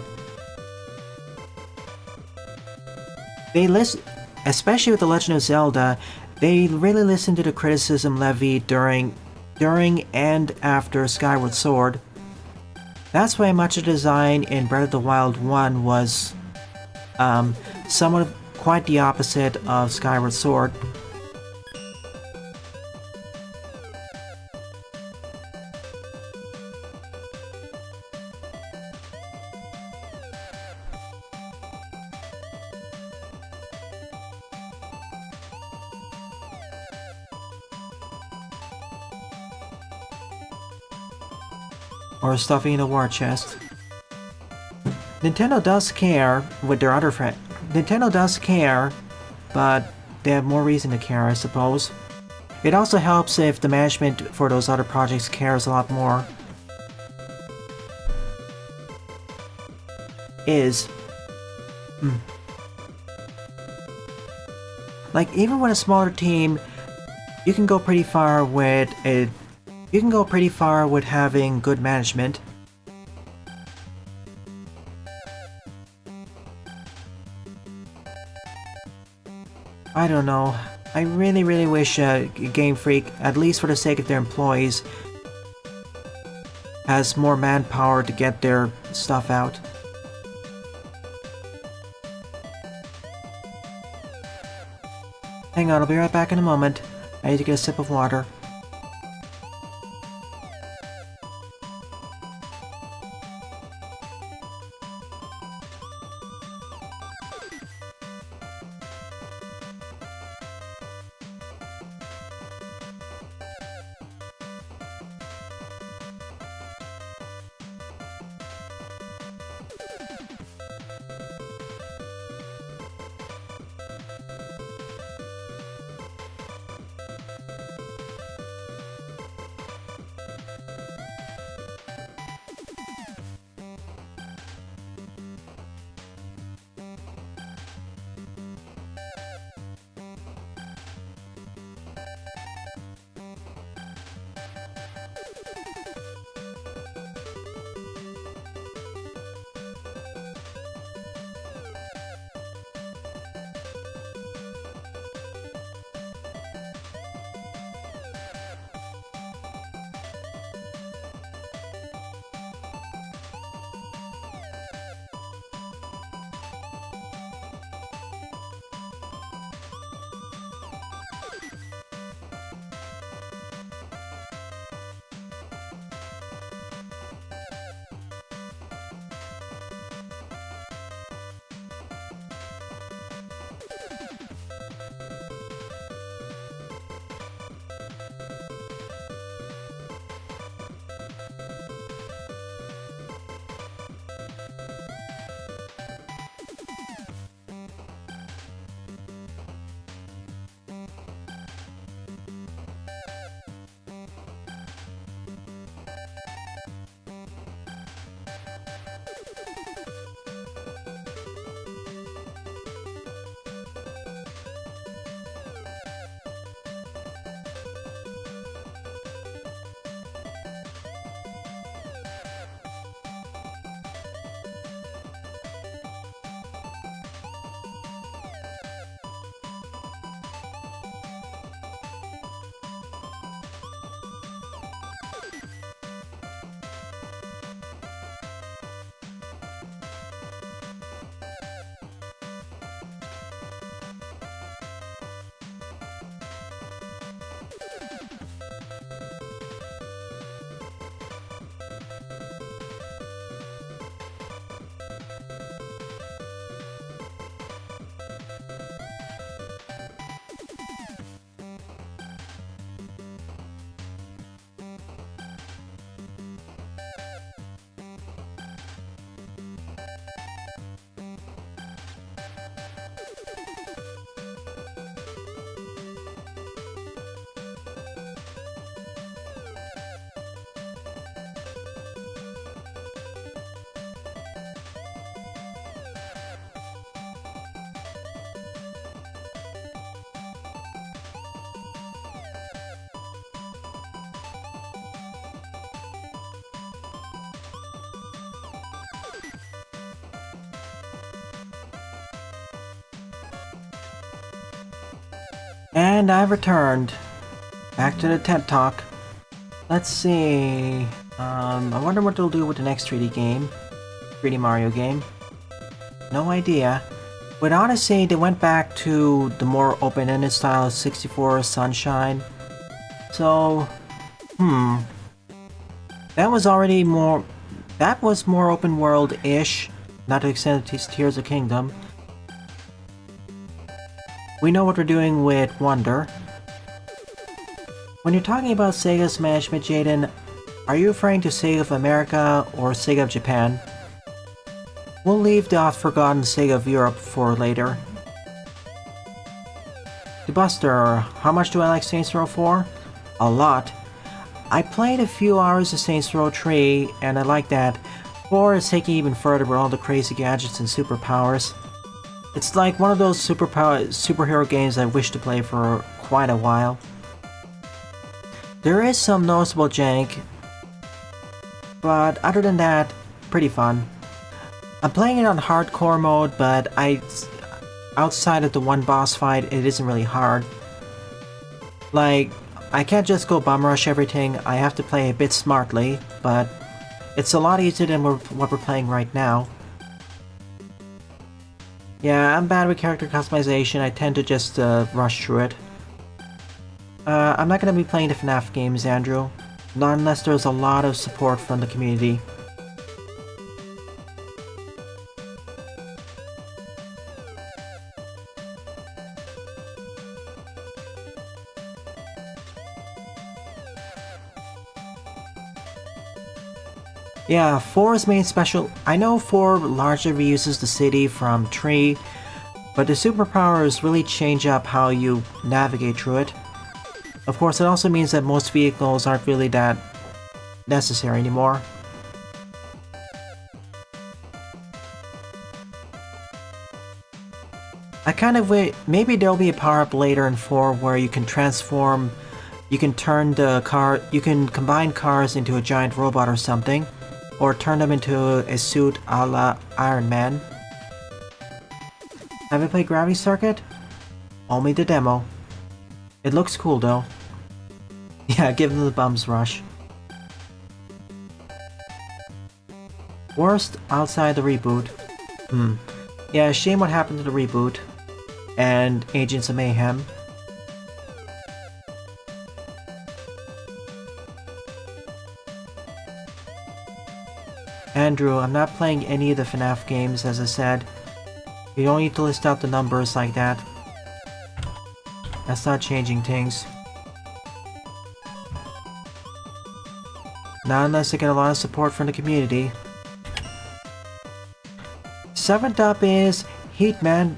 They listen, especially with The Legend of Zelda, they really listened to the criticism levied during and after Skyward Sword. That's why much of the design in Breath of the Wild 1 was somewhat quite the opposite of Skyward Sword. Or stuffing in a war chest. Nintendo does care with their other friend. Nintendo does care, but they have more reason to care, I suppose. It also helps if the management for those other projects cares a lot more. Like, even with a smaller team, you can go pretty far with having good management. I don't know. I really wish Game Freak, at least for the sake of their employees, has more manpower to get their stuff out. Hang on, I'll be right back in a moment. I need to get a sip of water. And I've returned. Back to the TED Talk. Let's see... I wonder what they'll do with the next 3D game. 3D Mario game. No idea. With Odyssey, they went back to the more open-ended style of 64 Sunshine. So... That was already more... That was more open world-ish. Not to extend it to Tears of Kingdom. We know what we're doing with Wonder. When you're talking about Sega's management, Jaden, are you referring to Sega of America or Sega of Japan? We'll leave the oft-forgotten Sega of Europe for later. To Buster, how much do I like Saints Row 4? A lot. I played a few hours of Saints Row 3, and I like that. 4 is taking even further with all the crazy gadgets and superpowers. It's like one of those superhero games I wish to play for quite a while. There is some noticeable jank, but other than that, pretty fun. I'm playing it on hardcore mode, but outside of the one boss fight, it isn't really hard. Like, I can't just go bum rush everything, I have to play a bit smartly, but it's a lot easier than what we're playing right now. Yeah, I'm bad with character customization, I tend to just rush through it. I'm not going to be playing the FNAF games, Andrew. Not unless there's a lot of support from the community. Yeah, 4's main special... I know 4 largely reuses the city from 3, but the superpowers really change up how you navigate through it. Of course, it also means that most vehicles aren't really that necessary anymore. I kind of wish... Maybe there'll be a power-up later in 4 where you can transform... You can turn the car... You can combine cars into a giant robot or something. Or turn them into a suit a la Iron Man. Have you played Gravity Circuit? Only the demo. It looks cool though. Yeah, give them the bums rush. Worst outside the reboot. Yeah, shame what happened to the reboot. And Agents of Mayhem. Andrew, I'm not playing any of the FNAF games, as I said. You don't need to list out the numbers like that. That's not changing things. Not unless I get a lot of support from the community. 7th up is Heatman...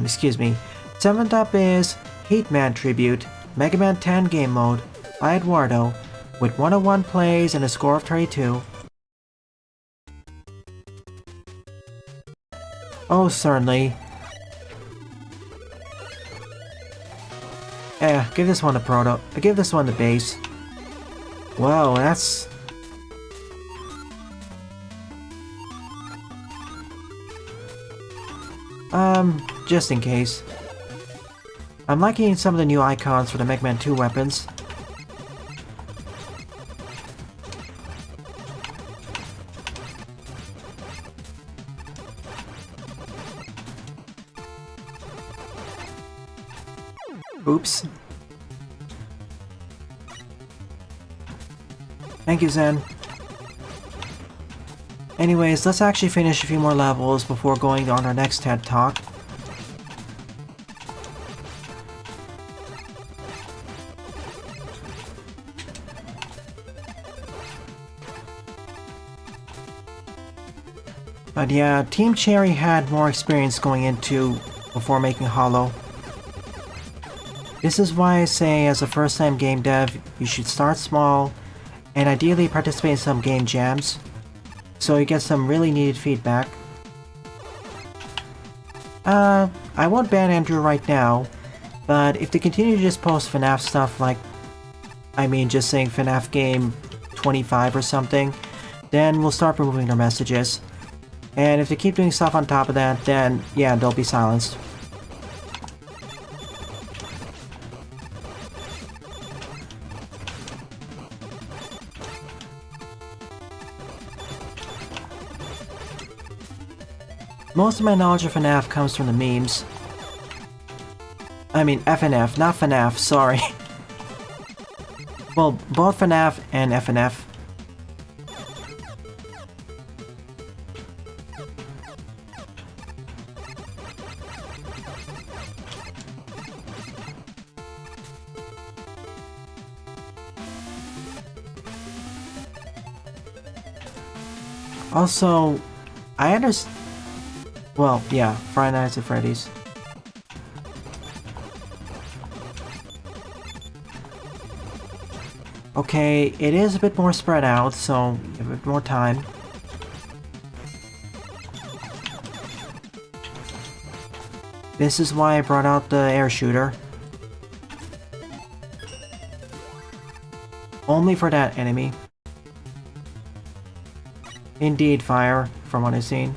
excuse me. 7th up is Heatman Tribute, Mega Man 10 Game Mode, by Eduardo, with 101 plays and a score of 32. Oh, certainly. Yeah, give this one the proto. Give this one the base. Whoa, that's... just in case. I'm liking some of the new icons for the Mega Man 2 weapons. Oops. Thank you, Zen. Anyways, let's actually finish a few more levels before going on our next TED Talk. But yeah, Team Cherry had more experience going into before making Hollow. This is why I say, as a first-time game dev, you should start small, and ideally participate in some game jams, so you get some really needed feedback. I won't ban Andrew right now, but if they continue to just post FNAF stuff like, just saying FNAF game 25 or something, then we'll start removing their messages. And if they keep doing stuff on top of that, then yeah, they'll be silenced. Most of my knowledge of FNAF comes from the memes. I mean FNF, not FNAF, sorry. Well, both FNAF and FNF. Also, I understand. Well, yeah, Friday Nights at Freddy's. Okay, it is a bit more spread out, so a bit more time. This is why I brought out the air shooter. Only for that enemy. Indeed, fire, from what I've seen.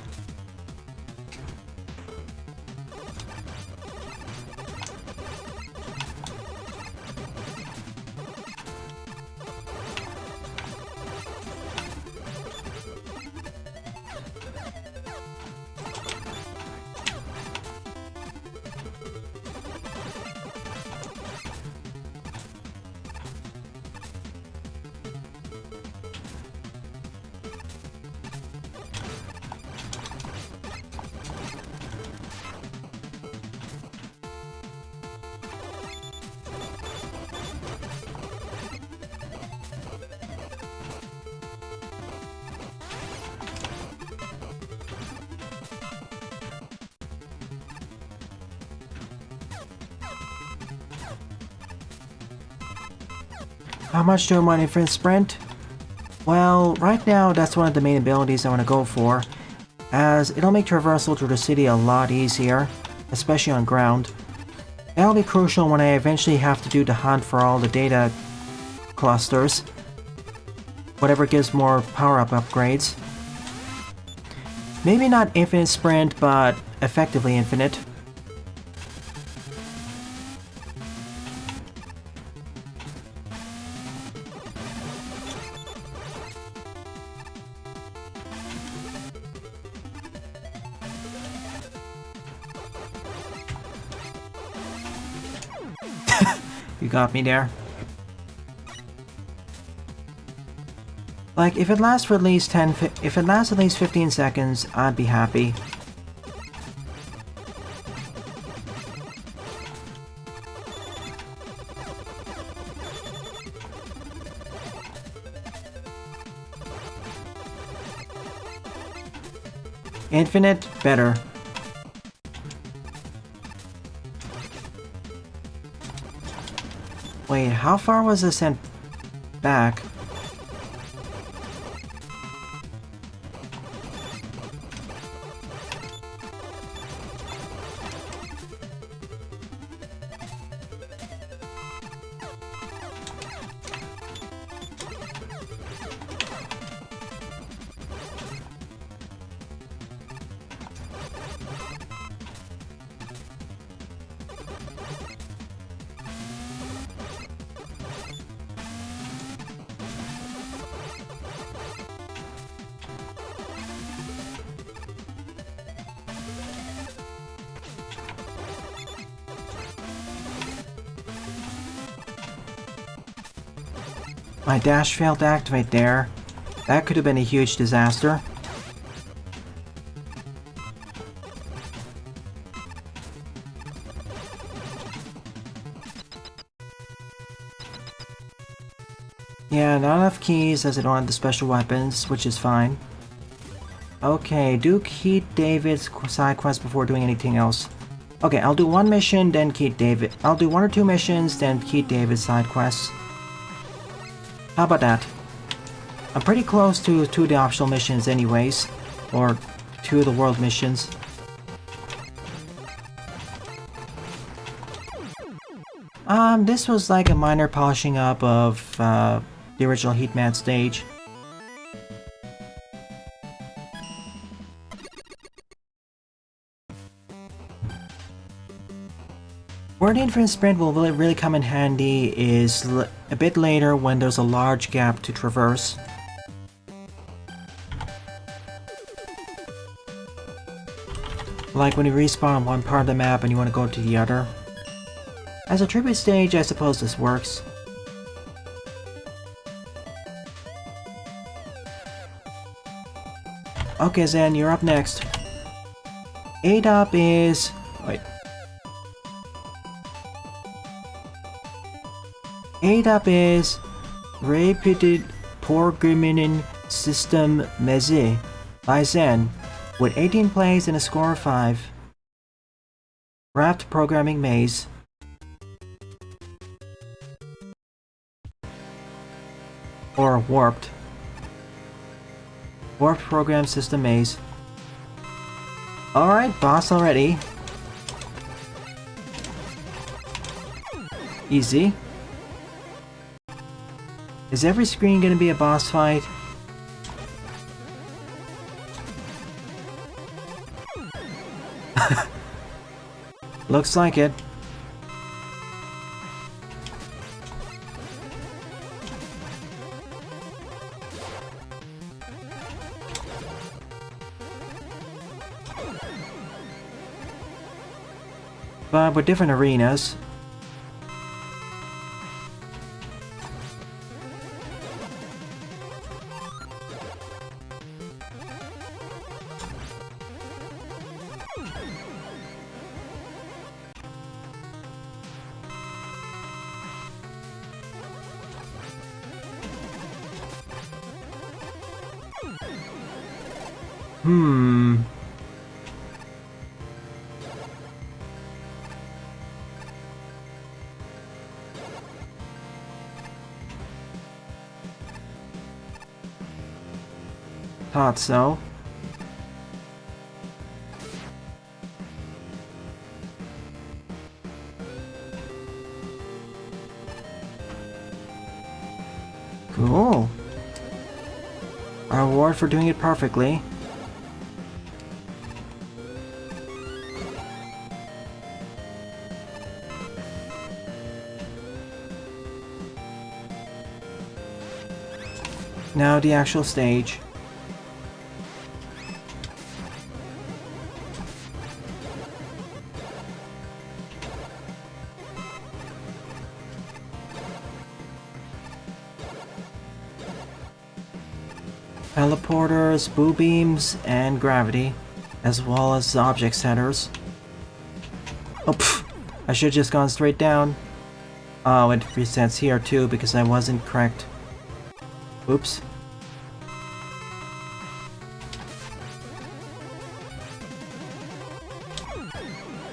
How much do I want Infinite Sprint? Well, right now that's one of the main abilities I want to go for, as it'll make traversal through the city a lot easier, especially on ground. That'll be crucial when I eventually have to do the hunt for all the data clusters. Whatever gives more power-up upgrades. Maybe not Infinite Sprint, but effectively infinite. You got me there. Like, if it lasts for at least if it lasts at least 15 seconds, I'd be happy. Infinite, better. Wait, how far was this sent back? My dash failed to activate there. That could have been a huge disaster. Yeah, not enough keys as I don't have the special weapons, which is fine. Okay, do Keith David's side quest before doing anything else. Okay, I'll do one mission, then Keith David. I'll do one or two missions, then Keith David's side quests. How about that? I'm pretty close to two of the optional missions anyways. Or two of the world missions. This was like a minor polishing up of the original Heatman stage. Where the Infinite Sprint will really come in handy is a bit later when there's a large gap to traverse. Like when you respawn on one part of the map and you want to go to the other. As a tribute stage, I suppose this works. Okay, Zen, you're up next. ADOP is... wait. ADOP is... Repeated Programming System Meze by Zen, with 18 plays and a score of 5. Wrapped Programming Maze. Or Warped. Warped Program System Maze. Alright, boss already. Easy. Is every screen gonna be a boss fight? Looks like it. But with different arenas. Thought so. Cool. Our reward for doing it perfectly. Now the actual stage. Teleporters, boo beams, and gravity, as well as object centers. Oh, pfft, I should have just gone straight down. Oh, it resets here too because I wasn't correct. Oops.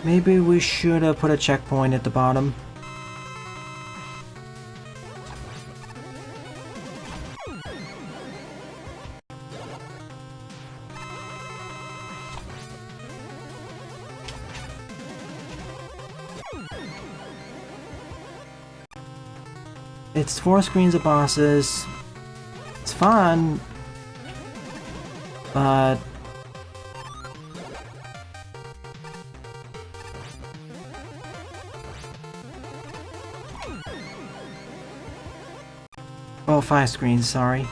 Maybe we should have put a checkpoint at the bottom. It's 4 screens of bosses. It's fun, but oh, 5 screens, sorry.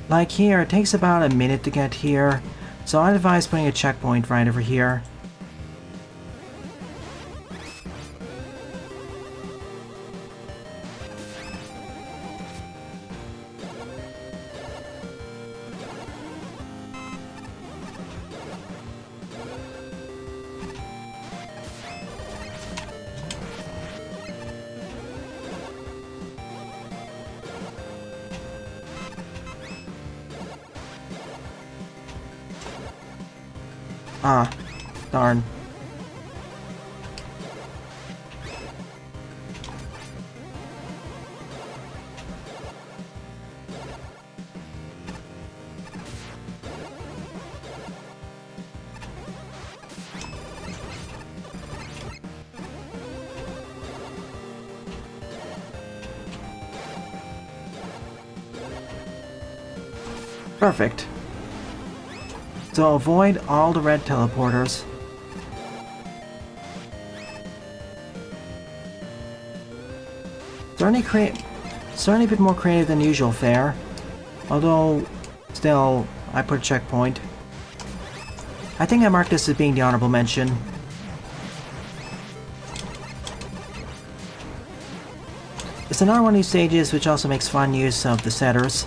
Like here, it takes about a minute to get here, so I'd advise putting a checkpoint right over here. Ah, darn. Perfect. So avoid all the red teleporters. Certainly a bit more creative than usual fare. Although, still, I put a checkpoint. I think I marked this as being the honorable mention. It's another one of these stages which also makes fun use of the setters.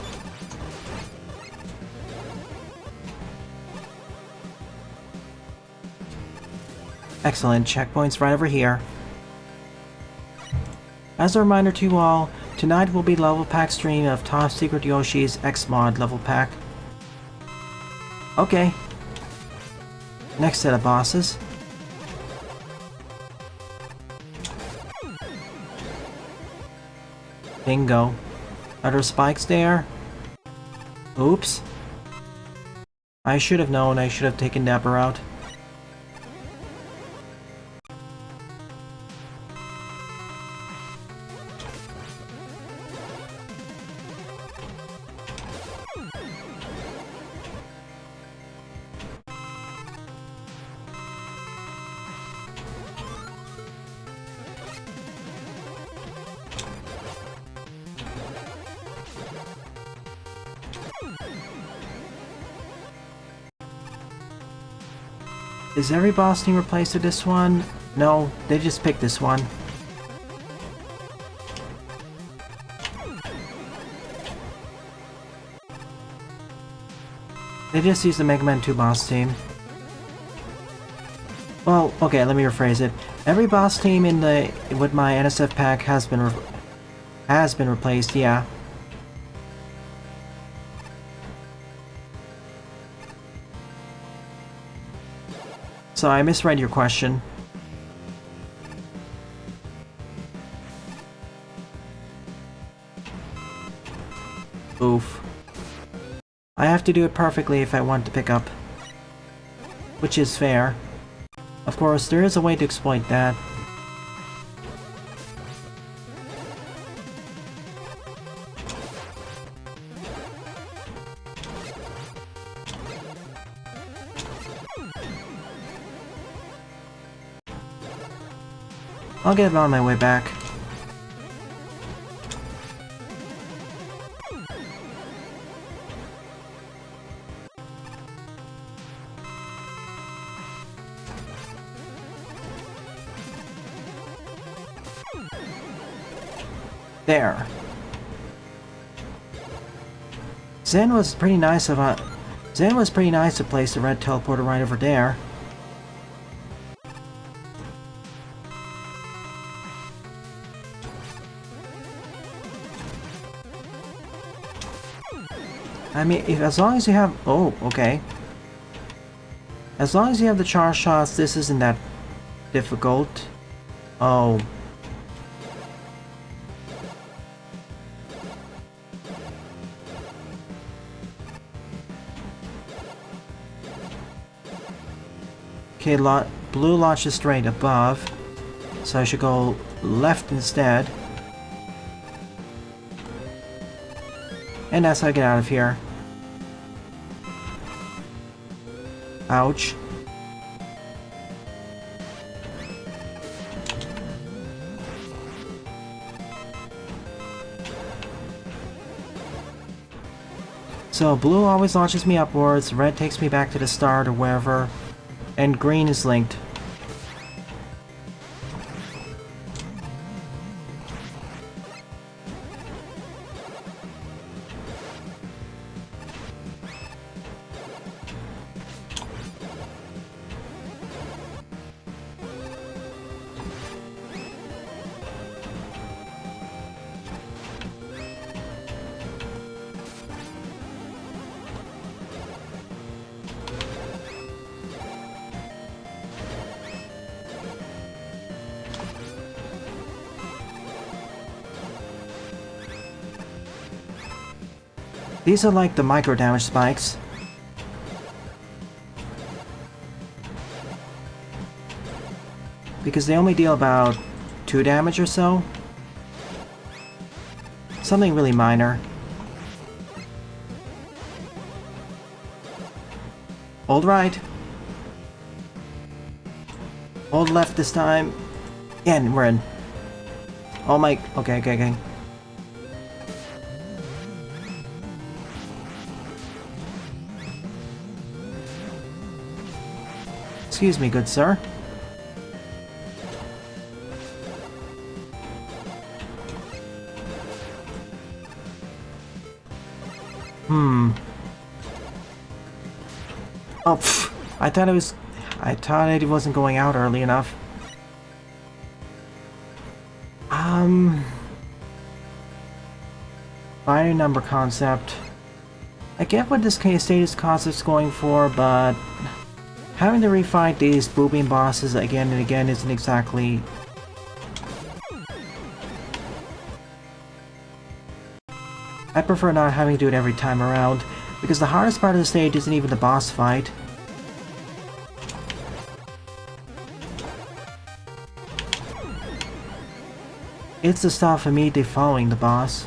Excellent, checkpoints right over here. As a reminder to you all, tonight will be the level pack stream of Top Secret Yoshi's X-Mod level pack. Okay. Next set of bosses. Bingo. Are there spikes there? Oops. I should have known, I should have taken Dapper out. Is every boss team replaced with this one? No, they just picked this one. They just used the Mega Man 2 boss team. Well, okay, let me rephrase it. Every boss team in with my NSF pack has been replaced, yeah. So I misread your question. Oof. I have to do it perfectly if I want to pick up. Which is fair. Of course, there is a way to exploit that. I'll get on my way back. There. Zen was pretty nice to place the red teleporter right over there. I mean, as long as you have... Oh, okay. As long as you have the charge shots, this isn't that difficult. Oh. Okay, blue launches straight above. So I should go left instead. And that's how I get out of here. Ouch. So blue always launches me upwards, red takes me back to the start or wherever, and green is linked. These are like the micro damage spikes. Because they only deal about 2 damage or so. Something really minor. Hold right. Hold left this time. Yeah, and we're in. Oh my... Okay, okay, okay. Excuse me, good sir. Oh, pfft. I thought it wasn't going out early enough. Binary number concept. I get what this status concept's going for, but having to refight these boobing bosses again and again isn't exactly... I prefer not having to do it every time around, because the hardest part of the stage isn't even the boss fight. It's the stuff immediately following the boss.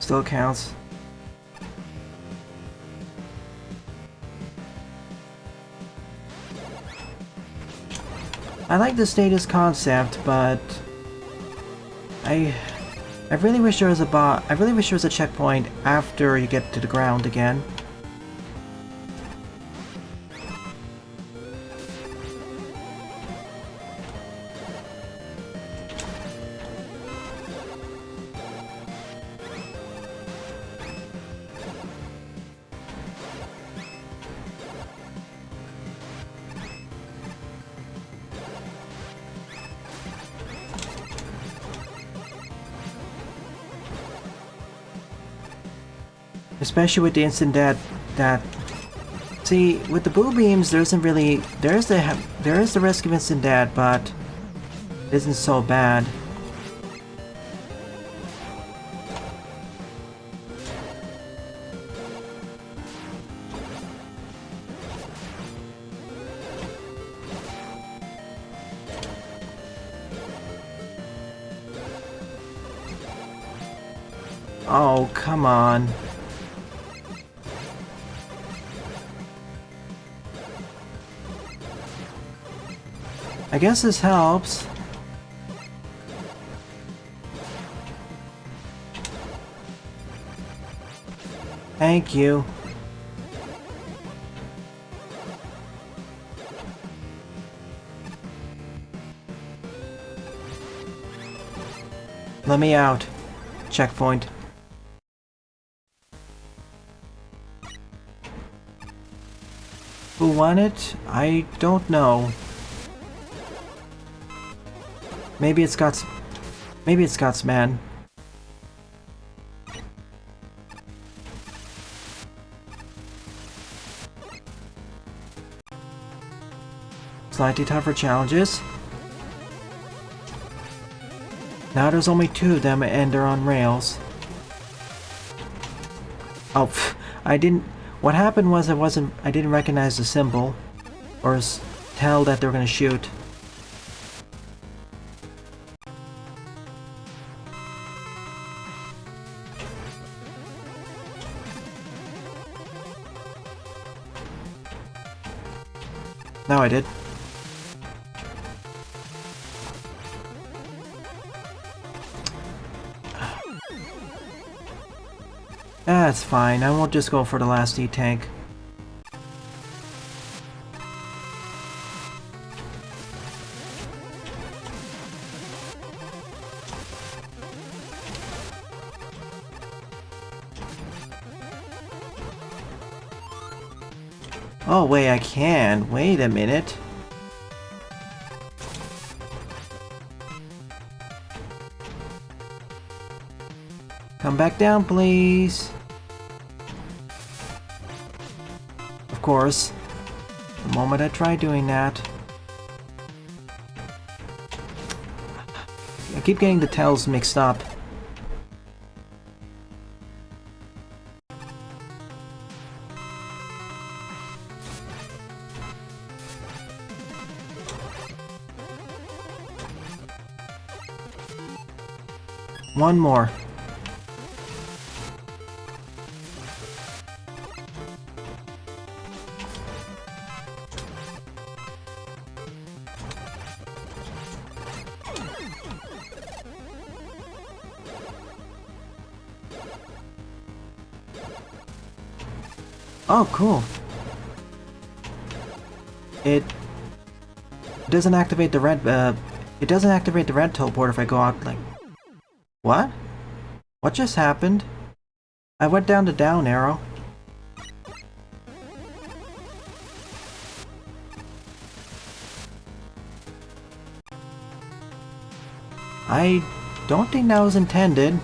Still counts. I like the status concept, but I really wish there was a checkpoint after you get to the ground again. Especially with the instant that see, with the boo beams there is the risk of instant death, but it isn't so bad. Oh, come on. I guess this helps. Thank you. Let me out. Checkpoint. Who won it? I don't know. Maybe it's Scott's man. Slightly tougher challenges. Now there's only 2 of them and they're on rails. Oh, what happened was I didn't recognize the symbol or tell that they were gonna shoot. Now I did. That's fine, I won't just go for the last E-tank. Oh wait, I can. Wait a minute. Come back down, please. course, the moment I try doing that. I keep getting the tails mixed up. One more. Oh, cool. It doesn't activate the red, it doesn't activate the red teleport if I go out, like... What? What just happened? I went down the down arrow. I don't think that was intended.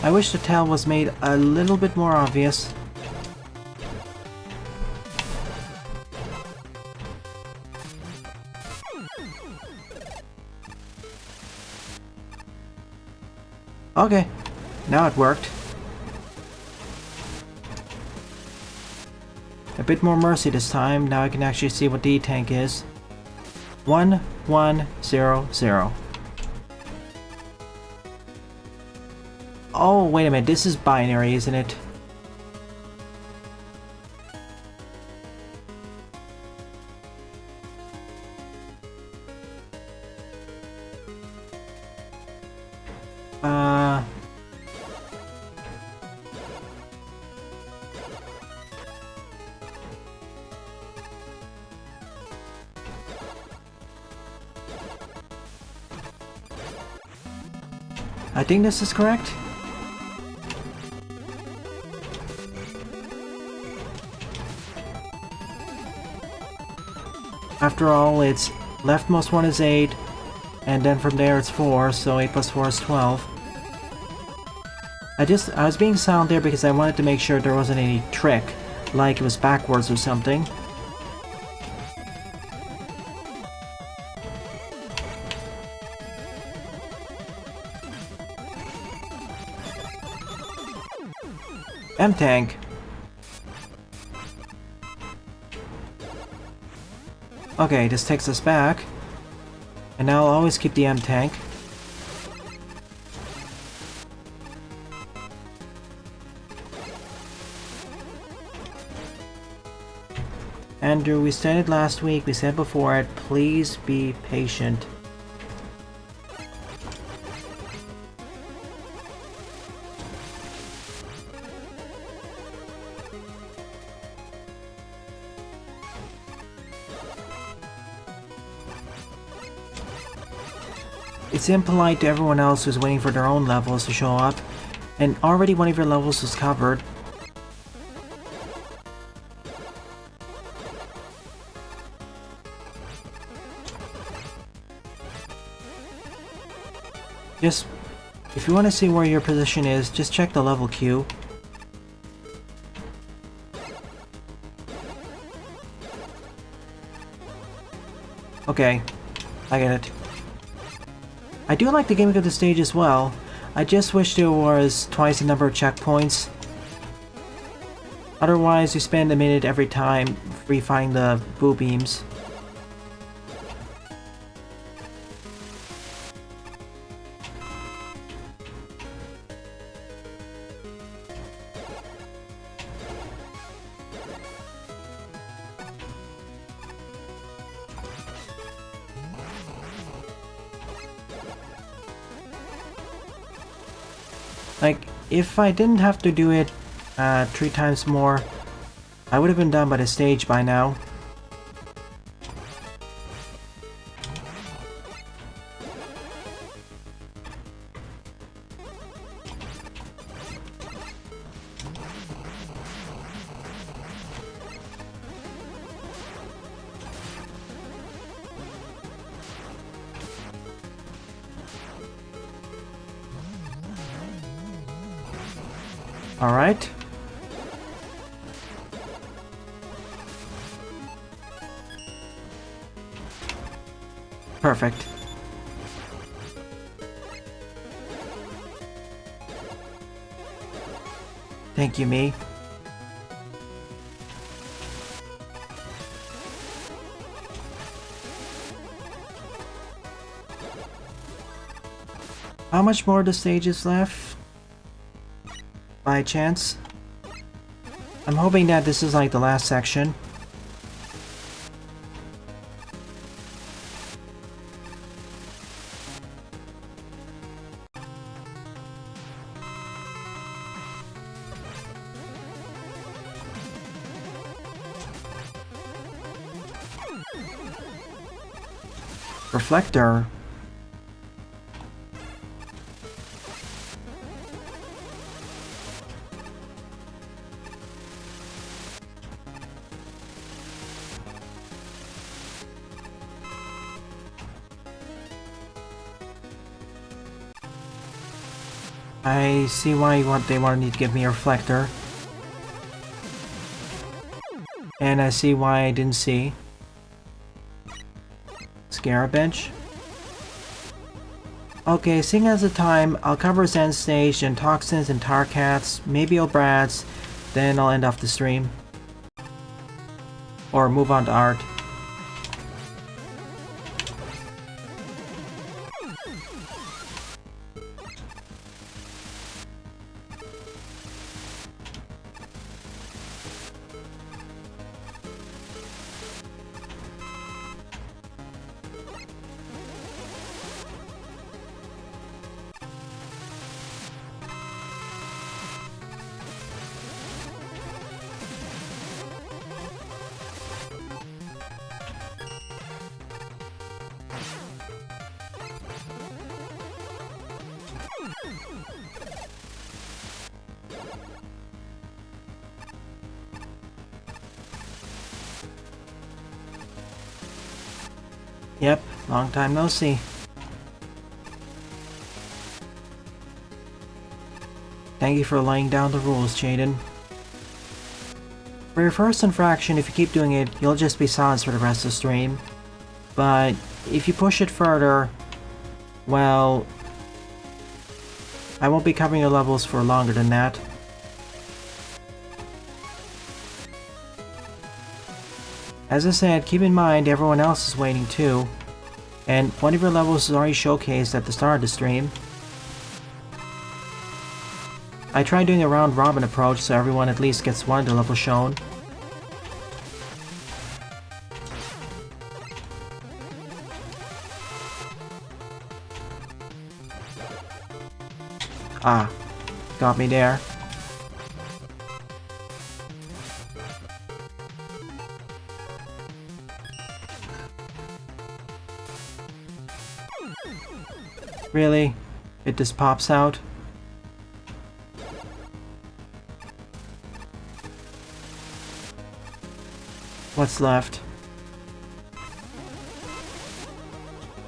I wish the tail was made a little bit more obvious. Okay, now it worked. A bit more mercy this time, now I can actually see what the E-tank is. 1100. Oh, wait a minute, this is binary, isn't it? I think this is correct. After all, its leftmost one is 8, and then from there it's 4, so 8 plus 4 is 12. I was being silent there because I wanted to make sure there wasn't any trick, like it was backwards or something. M-tank. Okay, this takes us back. And now I'll always keep the M-tank. Andrew, we said it last week, we said before it, please be patient. It's impolite to everyone else who's waiting for their own levels to show up, and already one of your levels was covered. Just, if you want to see where your position is, just check the level queue. Okay, I get it. I do like the gimmick of the stage as well. I just wish there was twice the number of checkpoints. Otherwise, you spend a minute every time refining the boo beams. Like, if I didn't have to do it 3 times more, I would have been done by the stage by now. Alright. Perfect. Thank you, me. How much more of the stage is left? By chance? I'm hoping that this is like the last section. Reflector. I see why they wanted to give me a reflector. And I see why I didn't see. Scarab bench. Okay, seeing as the time, I'll cover Zen stage and toxins and tar cats, maybe O'Brads, then I'll end off the stream. Or move on to art. Yep, long time no see. Thank you for laying down the rules, Jaden. For your first infraction, if you keep doing it, you'll just be silenced for the rest of the stream. But if you push it further, well, I won't be covering your levels for longer than that. As I said, keep in mind everyone else is waiting too, and one of your levels is already showcased at the start of the stream. I tried doing a round robin approach so everyone at least gets one of the levels shown. Ah, got me there. Really? It just pops out? What's left?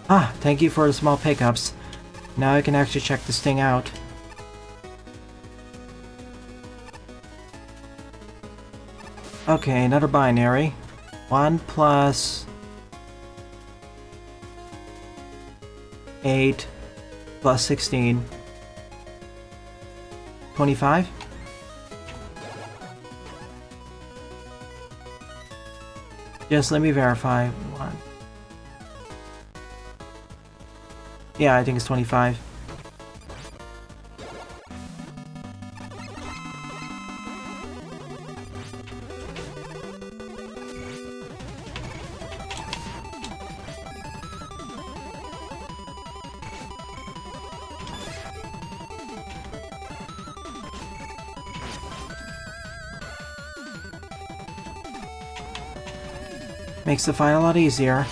Ah, thank you for the small pickups. Now I can actually check this thing out. Okay, another binary. 1 plus 8 plus 16. 25? Just let me verify. One. Yeah, I think it's 25. Makes the fight a lot easier.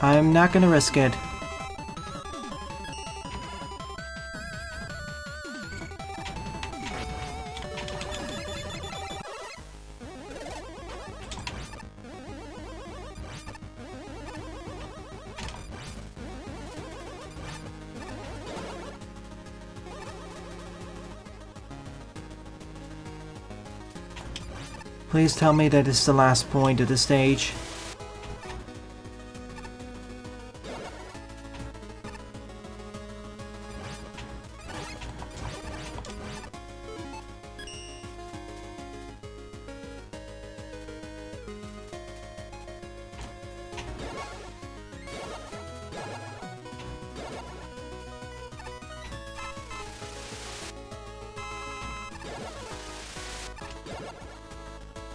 I'm not gonna risk it. Please tell me that it's the last point of the stage.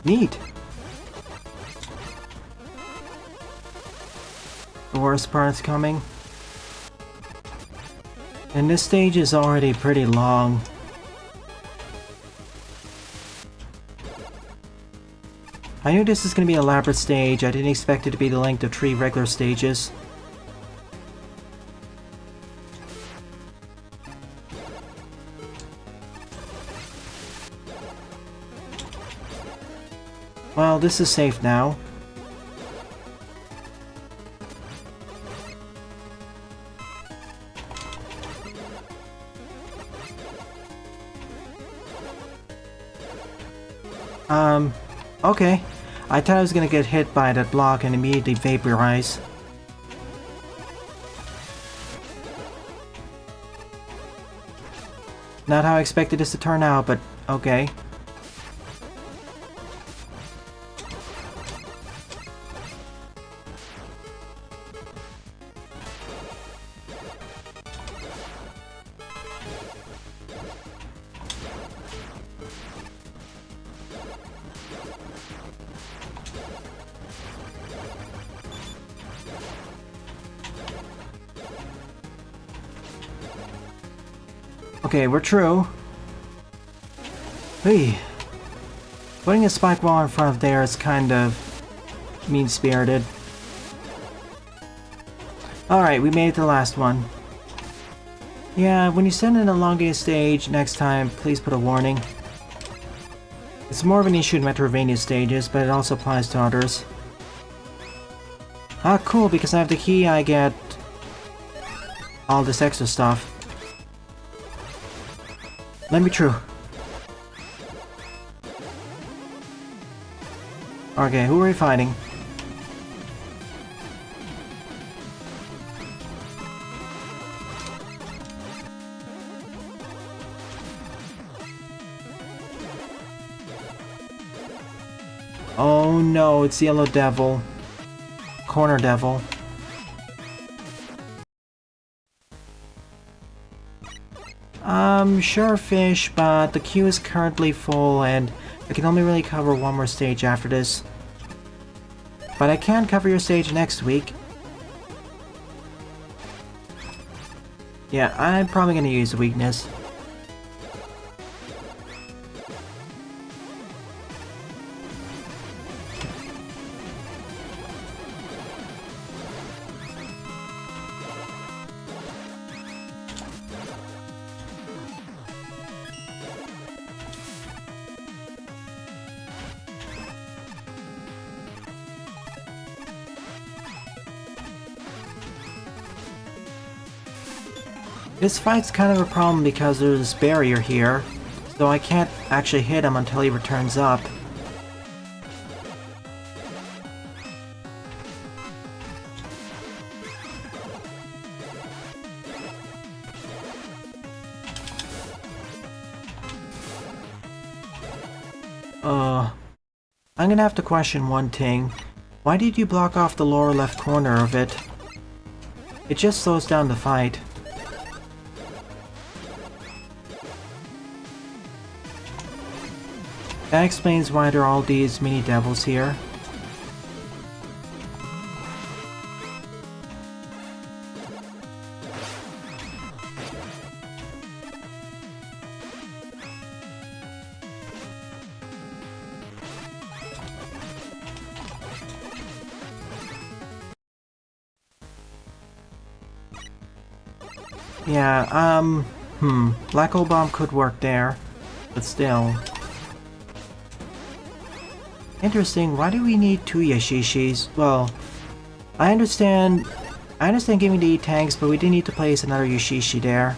Neat. The worst part's coming. And this stage is already pretty long. I knew this is going to be an elaborate stage. I didn't expect it to be the length of 3 regular stages. Well, this is safe now. Okay. I thought I was gonna get hit by that block and immediately vaporize. Not how I expected this to turn out, but okay. Okay, we're true. Hey, putting a spike wall in front of there is kind of mean-spirited. Alright, we made it to the last one. Yeah, when you send an elongated stage next time, please put a warning. It's more of an issue in Metroidvania stages, but it also applies to others. Ah, cool, because I have the key, I get all this extra stuff. Let me through. Okay, who are we fighting? Oh no, it's the Yellow Devil. Corner Devil. Sure fish, but the queue is currently full and I can only really cover one more stage after this. But I can cover your stage next week. Yeah, I'm probably gonna use a weakness. This fight's kind of a problem because there's this barrier here. So I can't actually hit him until he returns up. I'm gonna have to question one thing. Why did you block off the lower left corner of it? It just slows down the fight. That explains why there are all these mini devils here. Yeah, Black Hole Bomb could work there, but still. Interesting, why do we need 2 Yashishis? Well, I understand giving the E-tanks, but we do need to place another Yashishi there.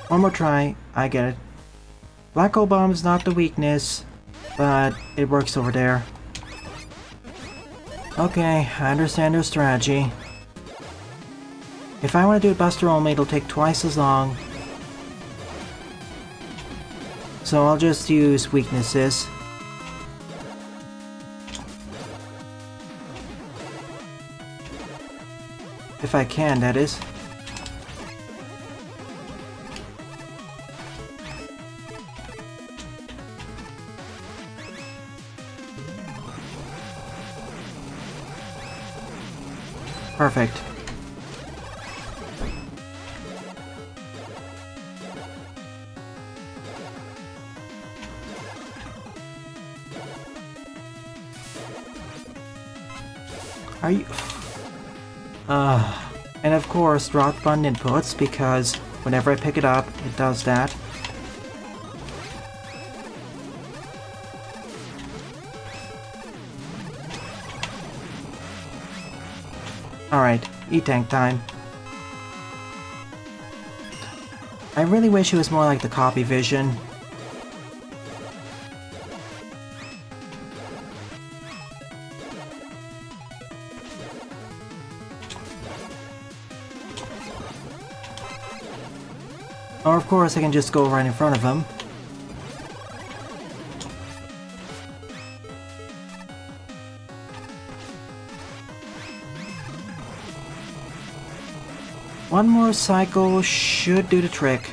One more try, I get it. Black Hole Bomb is not the weakness, but it works over there. Okay, I understand their strategy. If I want to do it Buster only, it'll take twice as long. So I'll just use weaknesses. If I can, that is. Perfect. Are you... And of course, rock button inputs, because whenever I pick it up, it does that. Alright, E-tank time. I really wish it was more like the copy vision. Or of course I can just go right in front of him. One more cycle should do the trick.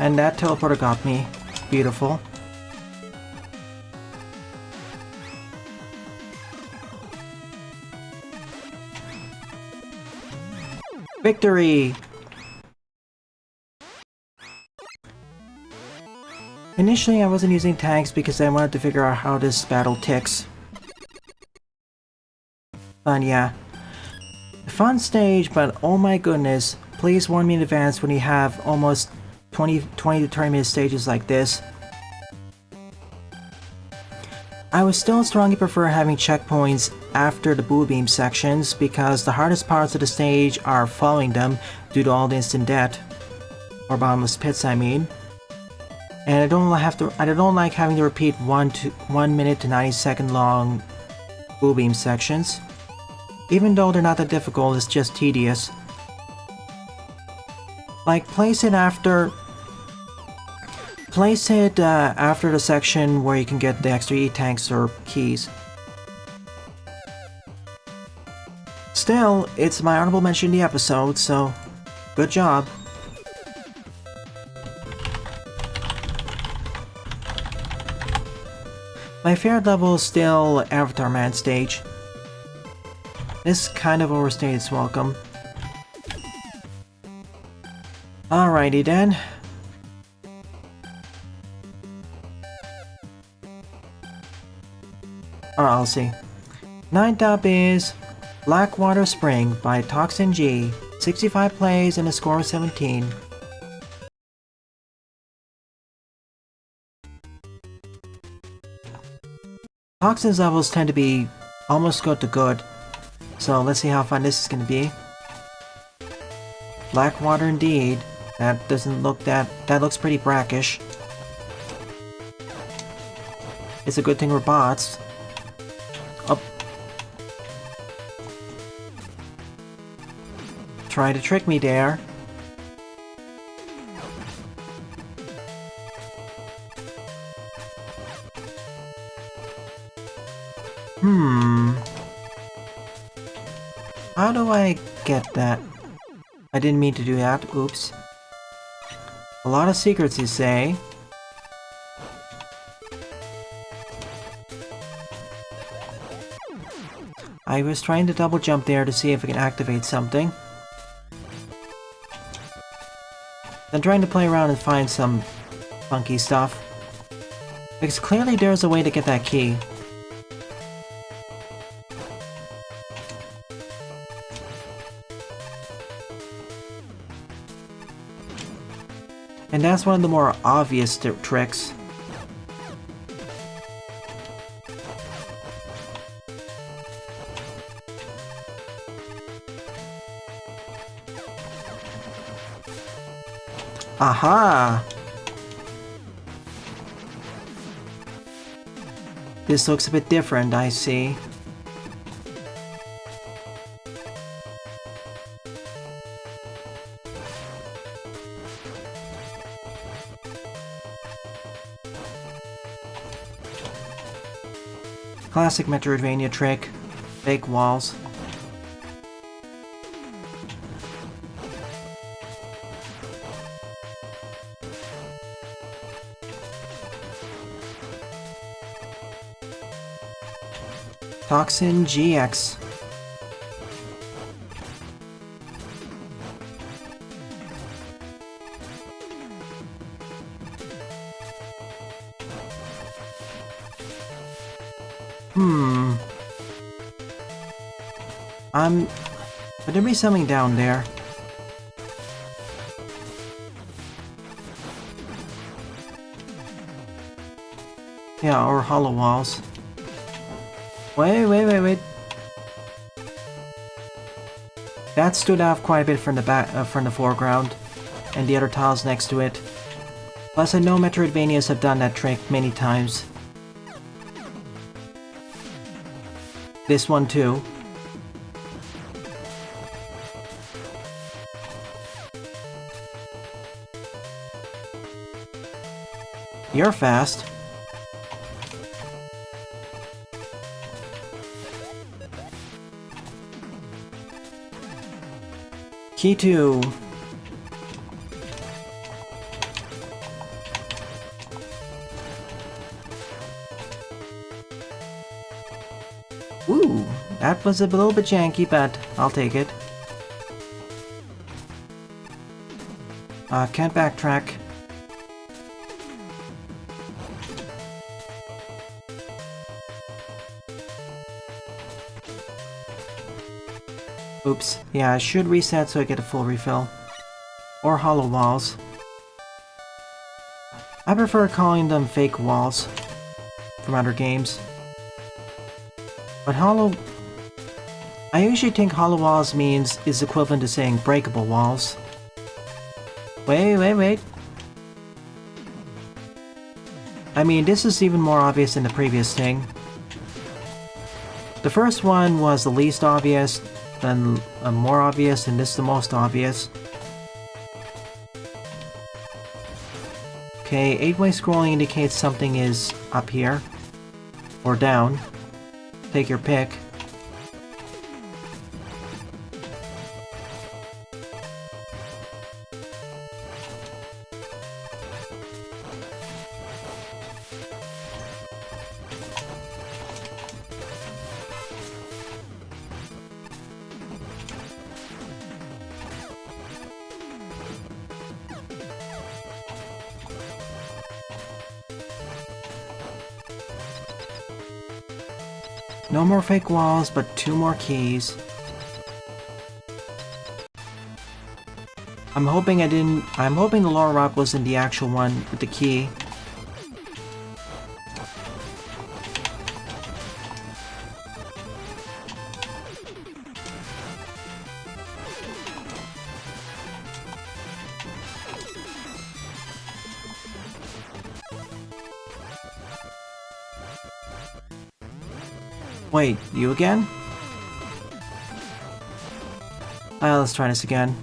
And that teleporter got me. Beautiful. Victory! Initially I wasn't using tanks because I wanted to figure out how this battle ticks. But yeah. Fun stage, but oh my goodness, please warn me in advance when you have almost 20 to 30 minute stages like this. I would still strongly prefer having checkpoints after the blue beam sections because the hardest parts of the stage are following them due to all the instant death. Or bottomless pits, I mean. And I don't like having to repeat 1 minute to 90 second long blue beam sections. Even though they're not that difficult, it's just tedious. Like, place it after the section where you can get the extra E-tanks or keys. Still, it's my honorable mention in the episode, so good job. My favorite level is still Avatar Man stage. This kind of overstayed its welcome. Alrighty then. Alright, I'll see. Ninth up is Blackwater Spring by Toxin G. 65 plays and a score of 17. Toxin's levels tend to be almost good to good, so let's see how fun this is going to be. Blackwater indeed. That doesn't look that looks pretty brackish. It's a good thing we're bots. Up. Try to trick me there. How do I get that? I didn't mean to do that. Oops. A lot of secrets, you say? I was trying to double jump there to see if I can activate something. Then trying to play around and find some funky stuff. Because clearly there's a way to get that key. And that's one of the more obvious tricks. Aha! This looks a bit different, I see. Classic Metroidvania trick. Fake walls. Toxin GX. But there be something down there. Yeah, or hollow walls. Wait. That stood out quite a bit from the back, from the foreground, and the other tiles next to it. Plus, I know Metroidvanias have done that trick many times. This one too. You're fast. Key 2. Ooh, that was a little bit janky, but I'll take it. Can't backtrack. Oops. Yeah, I should reset so I get a full refill. Or hollow walls. I prefer calling them fake walls from other games. But hollow... I usually think hollow walls is equivalent to saying breakable walls. Wait. I mean, this is even more obvious than the previous thing. The first one was the least obvious, then more obvious, and this is the most obvious. Okay, 8-way scrolling indicates something is up here. Or down. Take your pick. No more fake walls, but 2 more keys. I'm hoping the lower rock wasn't the actual one with the key. Wait, you again? Let's try this again.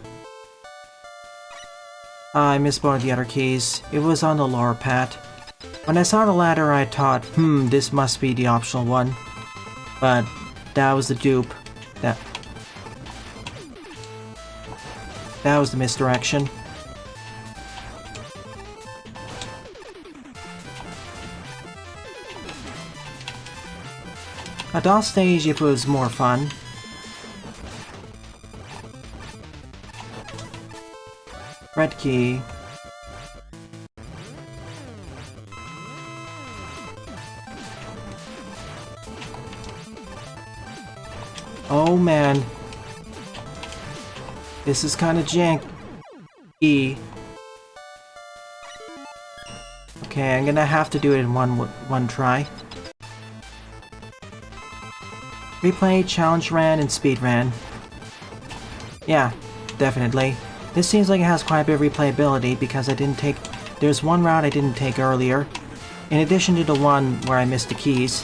I missed one of the other keys. It was on the lower pad. When I saw the ladder, I thought, this must be the optional one. But that was the dupe. That was the misdirection. At that stage, it was more fun. Red key. Oh man. This is kind of janky. Okay, I'm gonna have to do it in one try. Replay, challenge ran, and speed ran. Yeah, definitely. This seems like it has quite a bit of replayability because there's one route I didn't take earlier, in addition to the one where I missed the keys.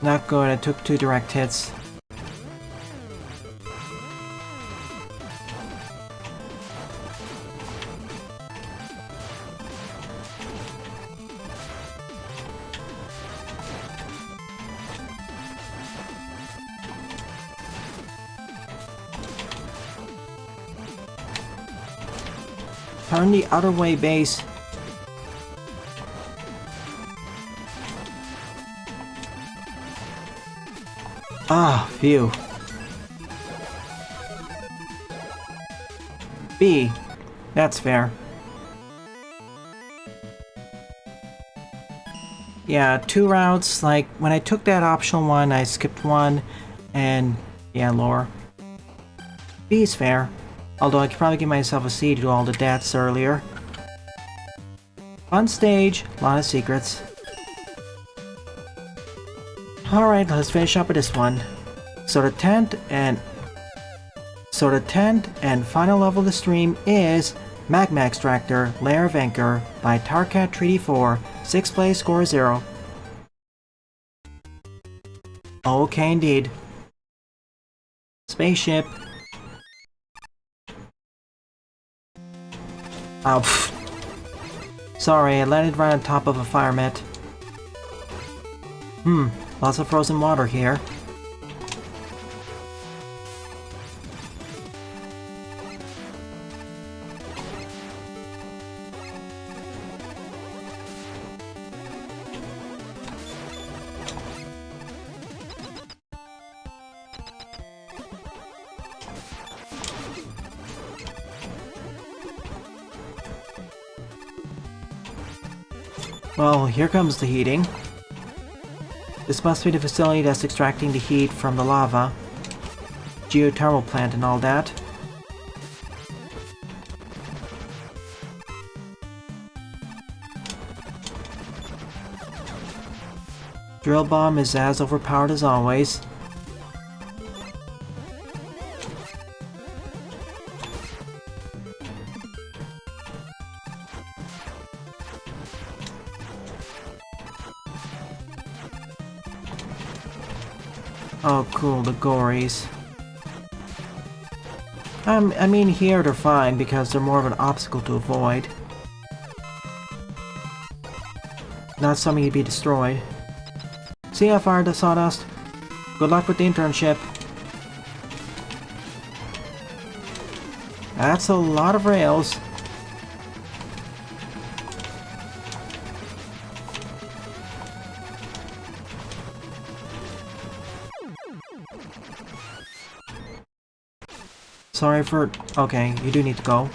Not good, I took 2 direct hits. Turn the other way, base. Ah, phew. B. That's fair. Yeah, 2 routes. Like, when I took that optional one, I skipped one, and yeah, lower. B is fair. Although I could probably give myself a C to do all the deaths earlier. Fun stage, a lot of secrets. Alright, let's finish up with this one. So the 10th and final level of the stream is Magma Extractor, Lair of Anchor by Tarkat 3D4, 6th place, score 0. Okay, indeed. Spaceship. Oh, pfft. Sorry, I landed right on top of a fire met. Lots of frozen water here. Well, here comes the heating. This must be the facility that's extracting the heat from the lava. Geothermal plant and all that. Drill bomb is as overpowered as always. Oh cool, the gories. I mean here they're fine because they're more of an obstacle to avoid. Not something to be destroyed. See how far the sawdust? Good luck with the internship. That's a lot of rails. Sorry for... Okay, you do need to go.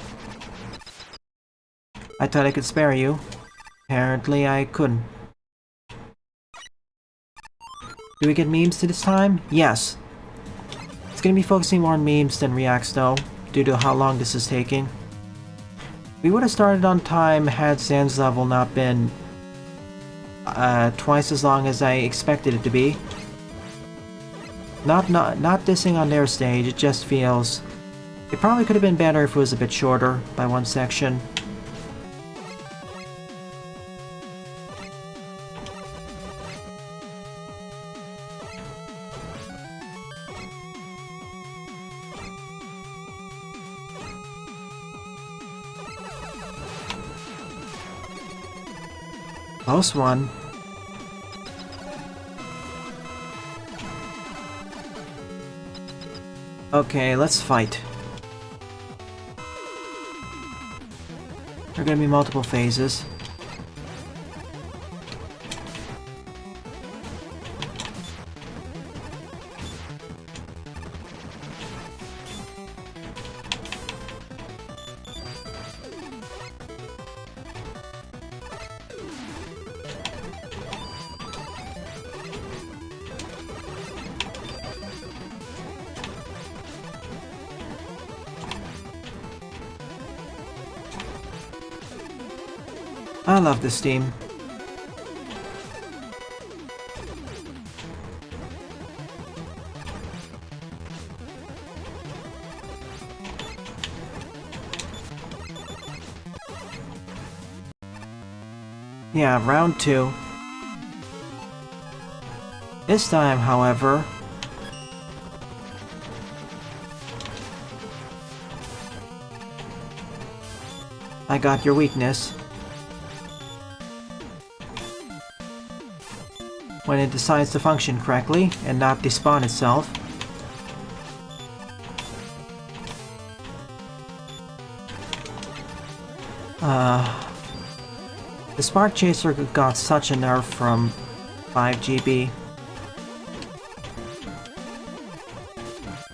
I thought I could spare you. Apparently I couldn't. Do we get memes this time? Yes. It's gonna be focusing more on memes than reacts though, due to how long this is taking. We would have started on time had Zan's level not been twice as long as I expected it to be. Not dissing on their stage, it just feels... It probably could have been better if it was a bit shorter by one section. Close one. Okay, let's fight. There are gonna be multiple phases. I love this team. Yeah, round 2. This time, however... I got your weakness. When it decides to function correctly and not despawn itself. The Spark Chaser got such a nerf from 5 GB.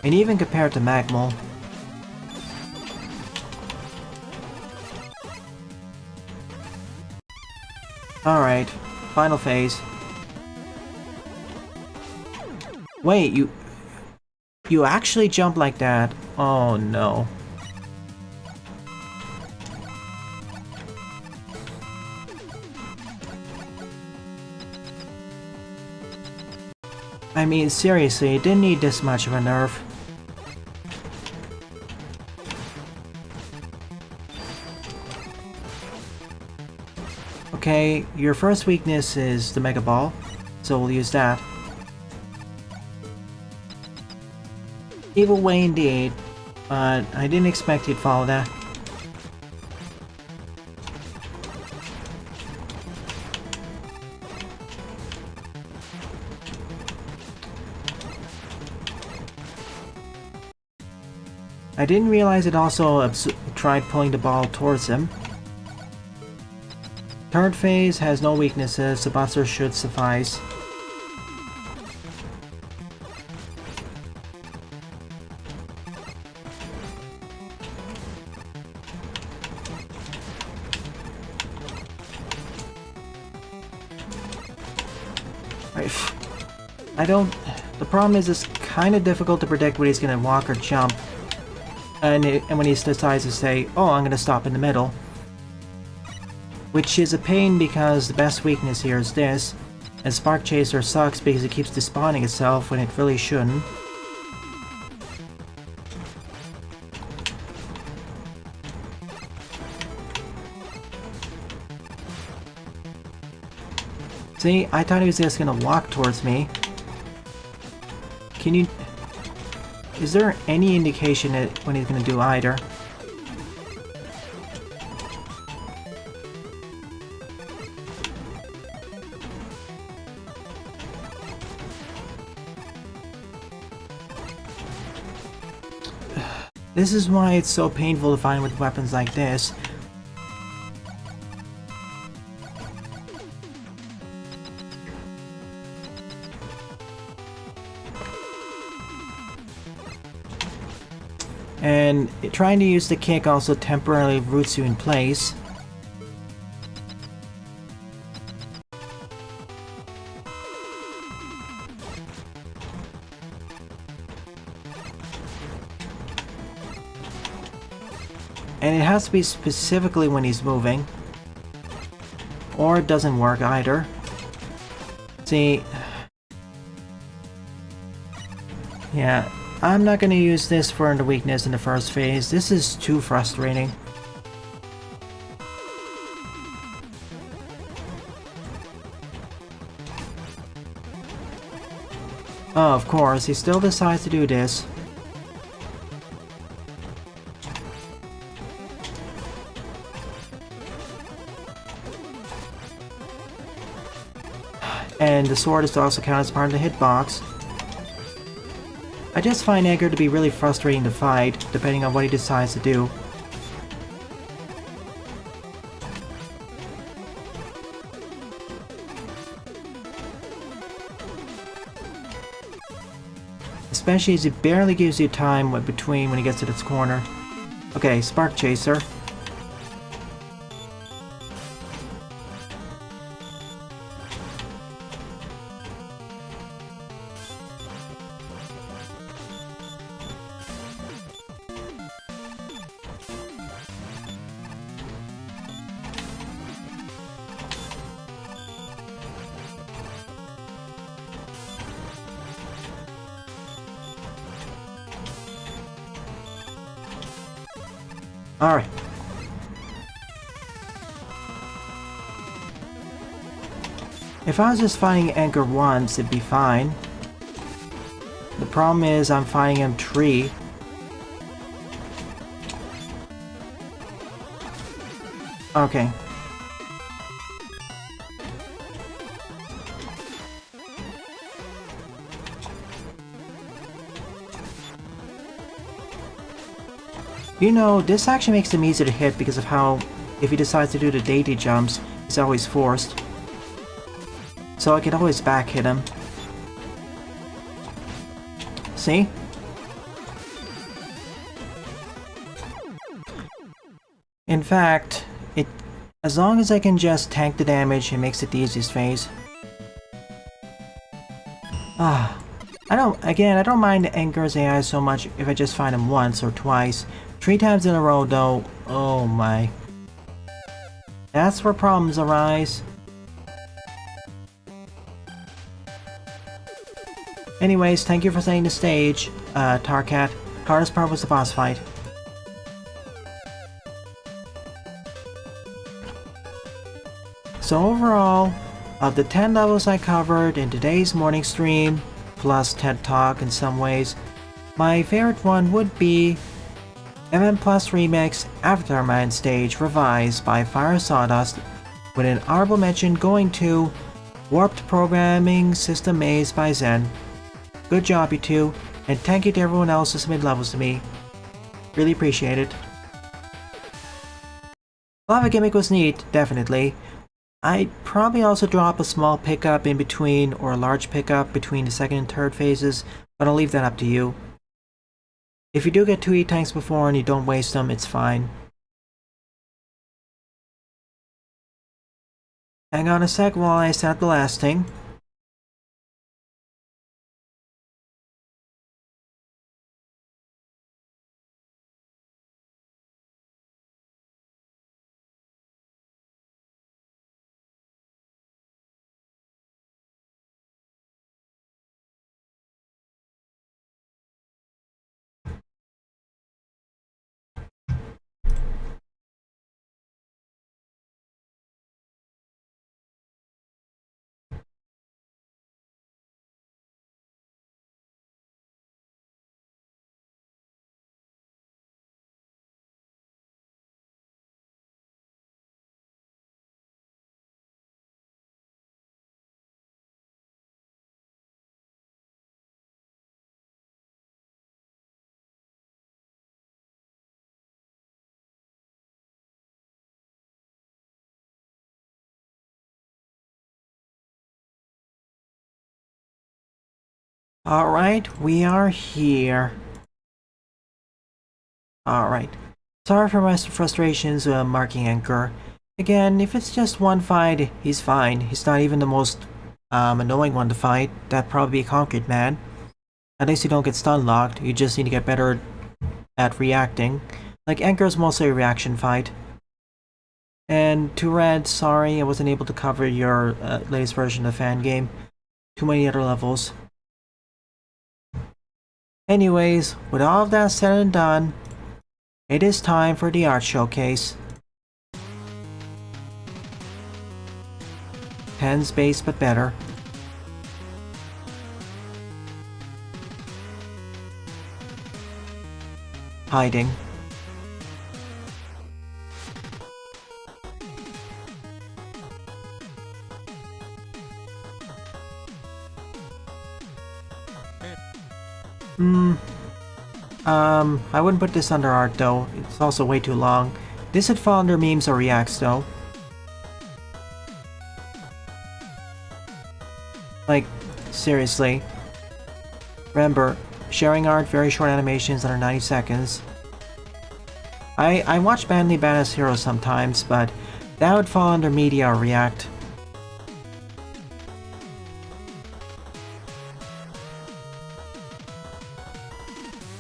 And even compared to Magmal. Alright, final phase. Wait, you actually jump like that? Oh no. I mean, seriously, it didn't need this much of a nerf. Okay, your first weakness is the Mega Ball, so we'll use that. Evil way indeed, but I didn't expect he'd follow that. I didn't realize it also tried pulling the ball towards him. Third phase has no weaknesses, the Buster should suffice. The problem is it's kind of difficult to predict when he's going to walk or jump. And when he decides to say, oh, I'm going to stop in the middle. Which is a pain because the best weakness here is this. And Spark Chaser sucks because it keeps despawning itself when it really shouldn't. See, I thought he was just going to walk towards me. Can you... Is there any indication that when he's going to do either? This is why it's so painful to find with weapons like this. And trying to use the kick also temporarily roots you in place. And it has to be specifically when he's moving. Or it doesn't work either. See... Yeah, I'm not gonna use this for the weakness in the first phase. This is too frustrating. Oh, of course, he still decides to do this. And the sword is also counted as part of the hitbox. I just find Edgar to be really frustrating to fight, depending on what he decides to do. Especially as he barely gives you time between when he gets to this corner. Okay, Spark Chaser. Alright. If I was just fighting Edgar once, it'd be fine. The problem is I'm fighting him 3. Okay. You know, this actually makes him easier to hit because of how, if he decides to do the daisy jumps, he's always forced. So I can always back hit him. See? In fact, as long as I can just tank the damage, it makes it the easiest phase. I don't mind Edgar's AI so much if I just find him once or twice. 3 times in a row though, oh my. That's where problems arise. Anyways, thank you for setting the stage, Tarkat. Hardest part was the boss fight. So overall, of the 10 levels I covered in today's morning stream, plus TED Talk in some ways, my favorite one would be MM+ Remix Afterman Stage Revised by Fire Sawdust, with an honorable mention going to Warped Programming System Maze by Zen. Good job, you two, and thank you to everyone else who submitted levels to me. Really appreciate it. Lava Gimmick was neat, definitely. I'd probably also drop a small pickup in between, or a large pickup between the second and third phases, but I'll leave that up to you. If you do get 2 E-Tanks before and you don't waste them, it's fine. Hang on a sec while I set up the last thing. Alright, we are here. Alright. Sorry for my frustrations marking Anchor. Again, if it's just one fight, he's fine. He's not even the most annoying one to fight. That'd probably be Concrete Man. At least you don't get stun locked. You just need to get better at reacting. Like, Anchor's mostly a reaction fight. And to Red, sorry I wasn't able to cover your latest version of the fan game. Too many other levels. Anyways, with all of that said and done, it is time for the art showcase. Pen's base but better. Hiding. I wouldn't put this under art though. It's also way too long. This would fall under memes or reacts though. Like, seriously. Remember, sharing art, very short animations under 90 seconds. I watch Manly Badass Heroes sometimes, but that would fall under media or react.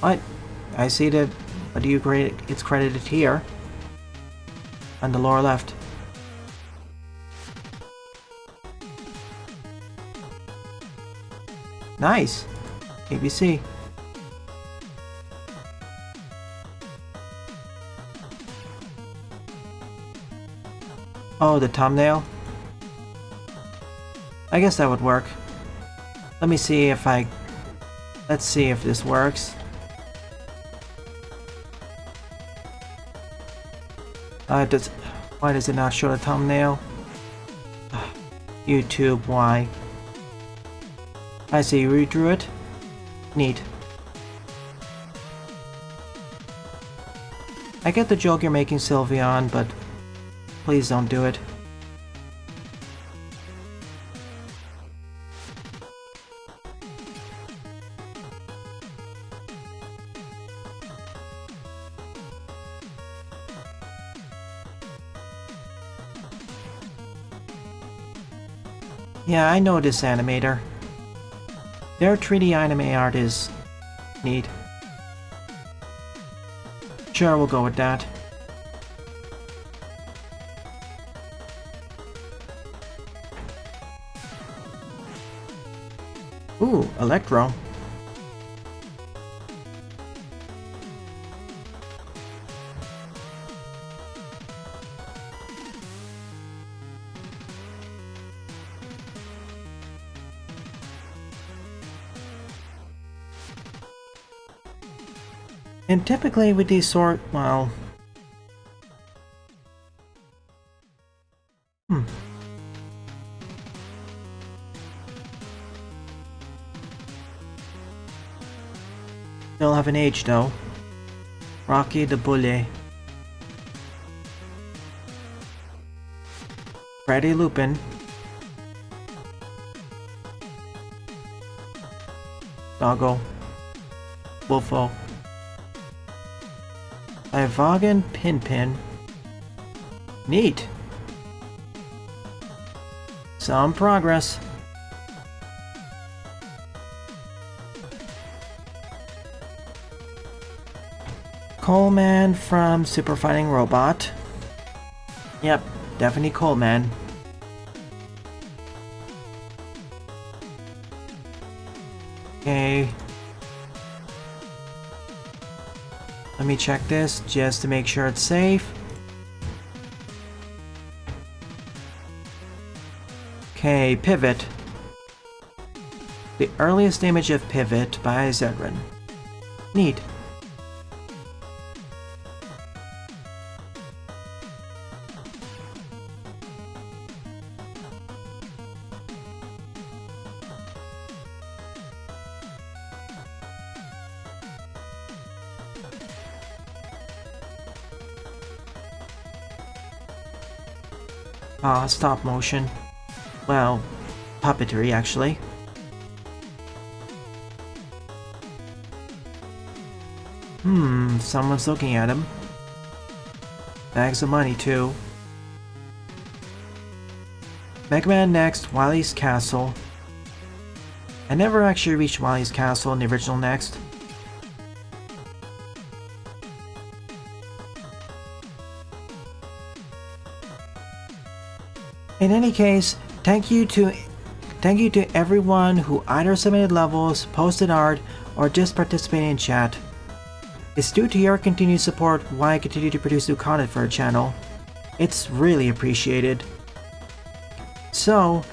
What? I see that, but you grade it's credited here. On the lower left. Nice! ABC. Oh, the thumbnail? I guess that would work. Let me see if let's see if this works. Why does it not show the thumbnail? YouTube, why? I see, you redrew it? Neat. I get the joke you're making Sylveon, but please don't do it. Yeah, I know this animator. Their 3D anime art is neat. Sure, we'll go with that. Ooh, Electro. And typically with these well... They'll have an age though. Rocky the Bully. Freddy Lupin. Doggo. Wolfo. Ivagan Pinpin. Neat. Some progress. Coleman from Super Fighting Robot. Yep, definitely Coleman. Okay. Let me check this just to make sure it's safe. Okay, Pivot. The earliest image of Pivot by Zedrin. Neat. Stop motion. Well, puppetry actually. Someone's looking at him. Bags of money, too. Mega Man Next, Wily's Castle. I never actually reached Wily's Castle in the original Next. In any case, thank you to everyone who either submitted levels, posted art, or just participated in chat. It's due to your continued support why I continue to produce new content for our channel. It's really appreciated. So,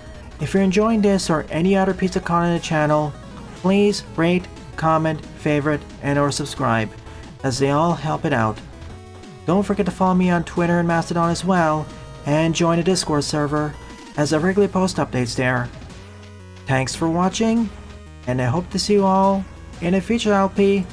if you're enjoying this or any other piece of content on the channel, please rate, comment, favorite, and or subscribe, as they all help it out. Don't forget to follow me on Twitter and Mastodon as well, and join the Discord server, as I regularly post updates there. Thanks for watching, and I hope to see you all in a future LP.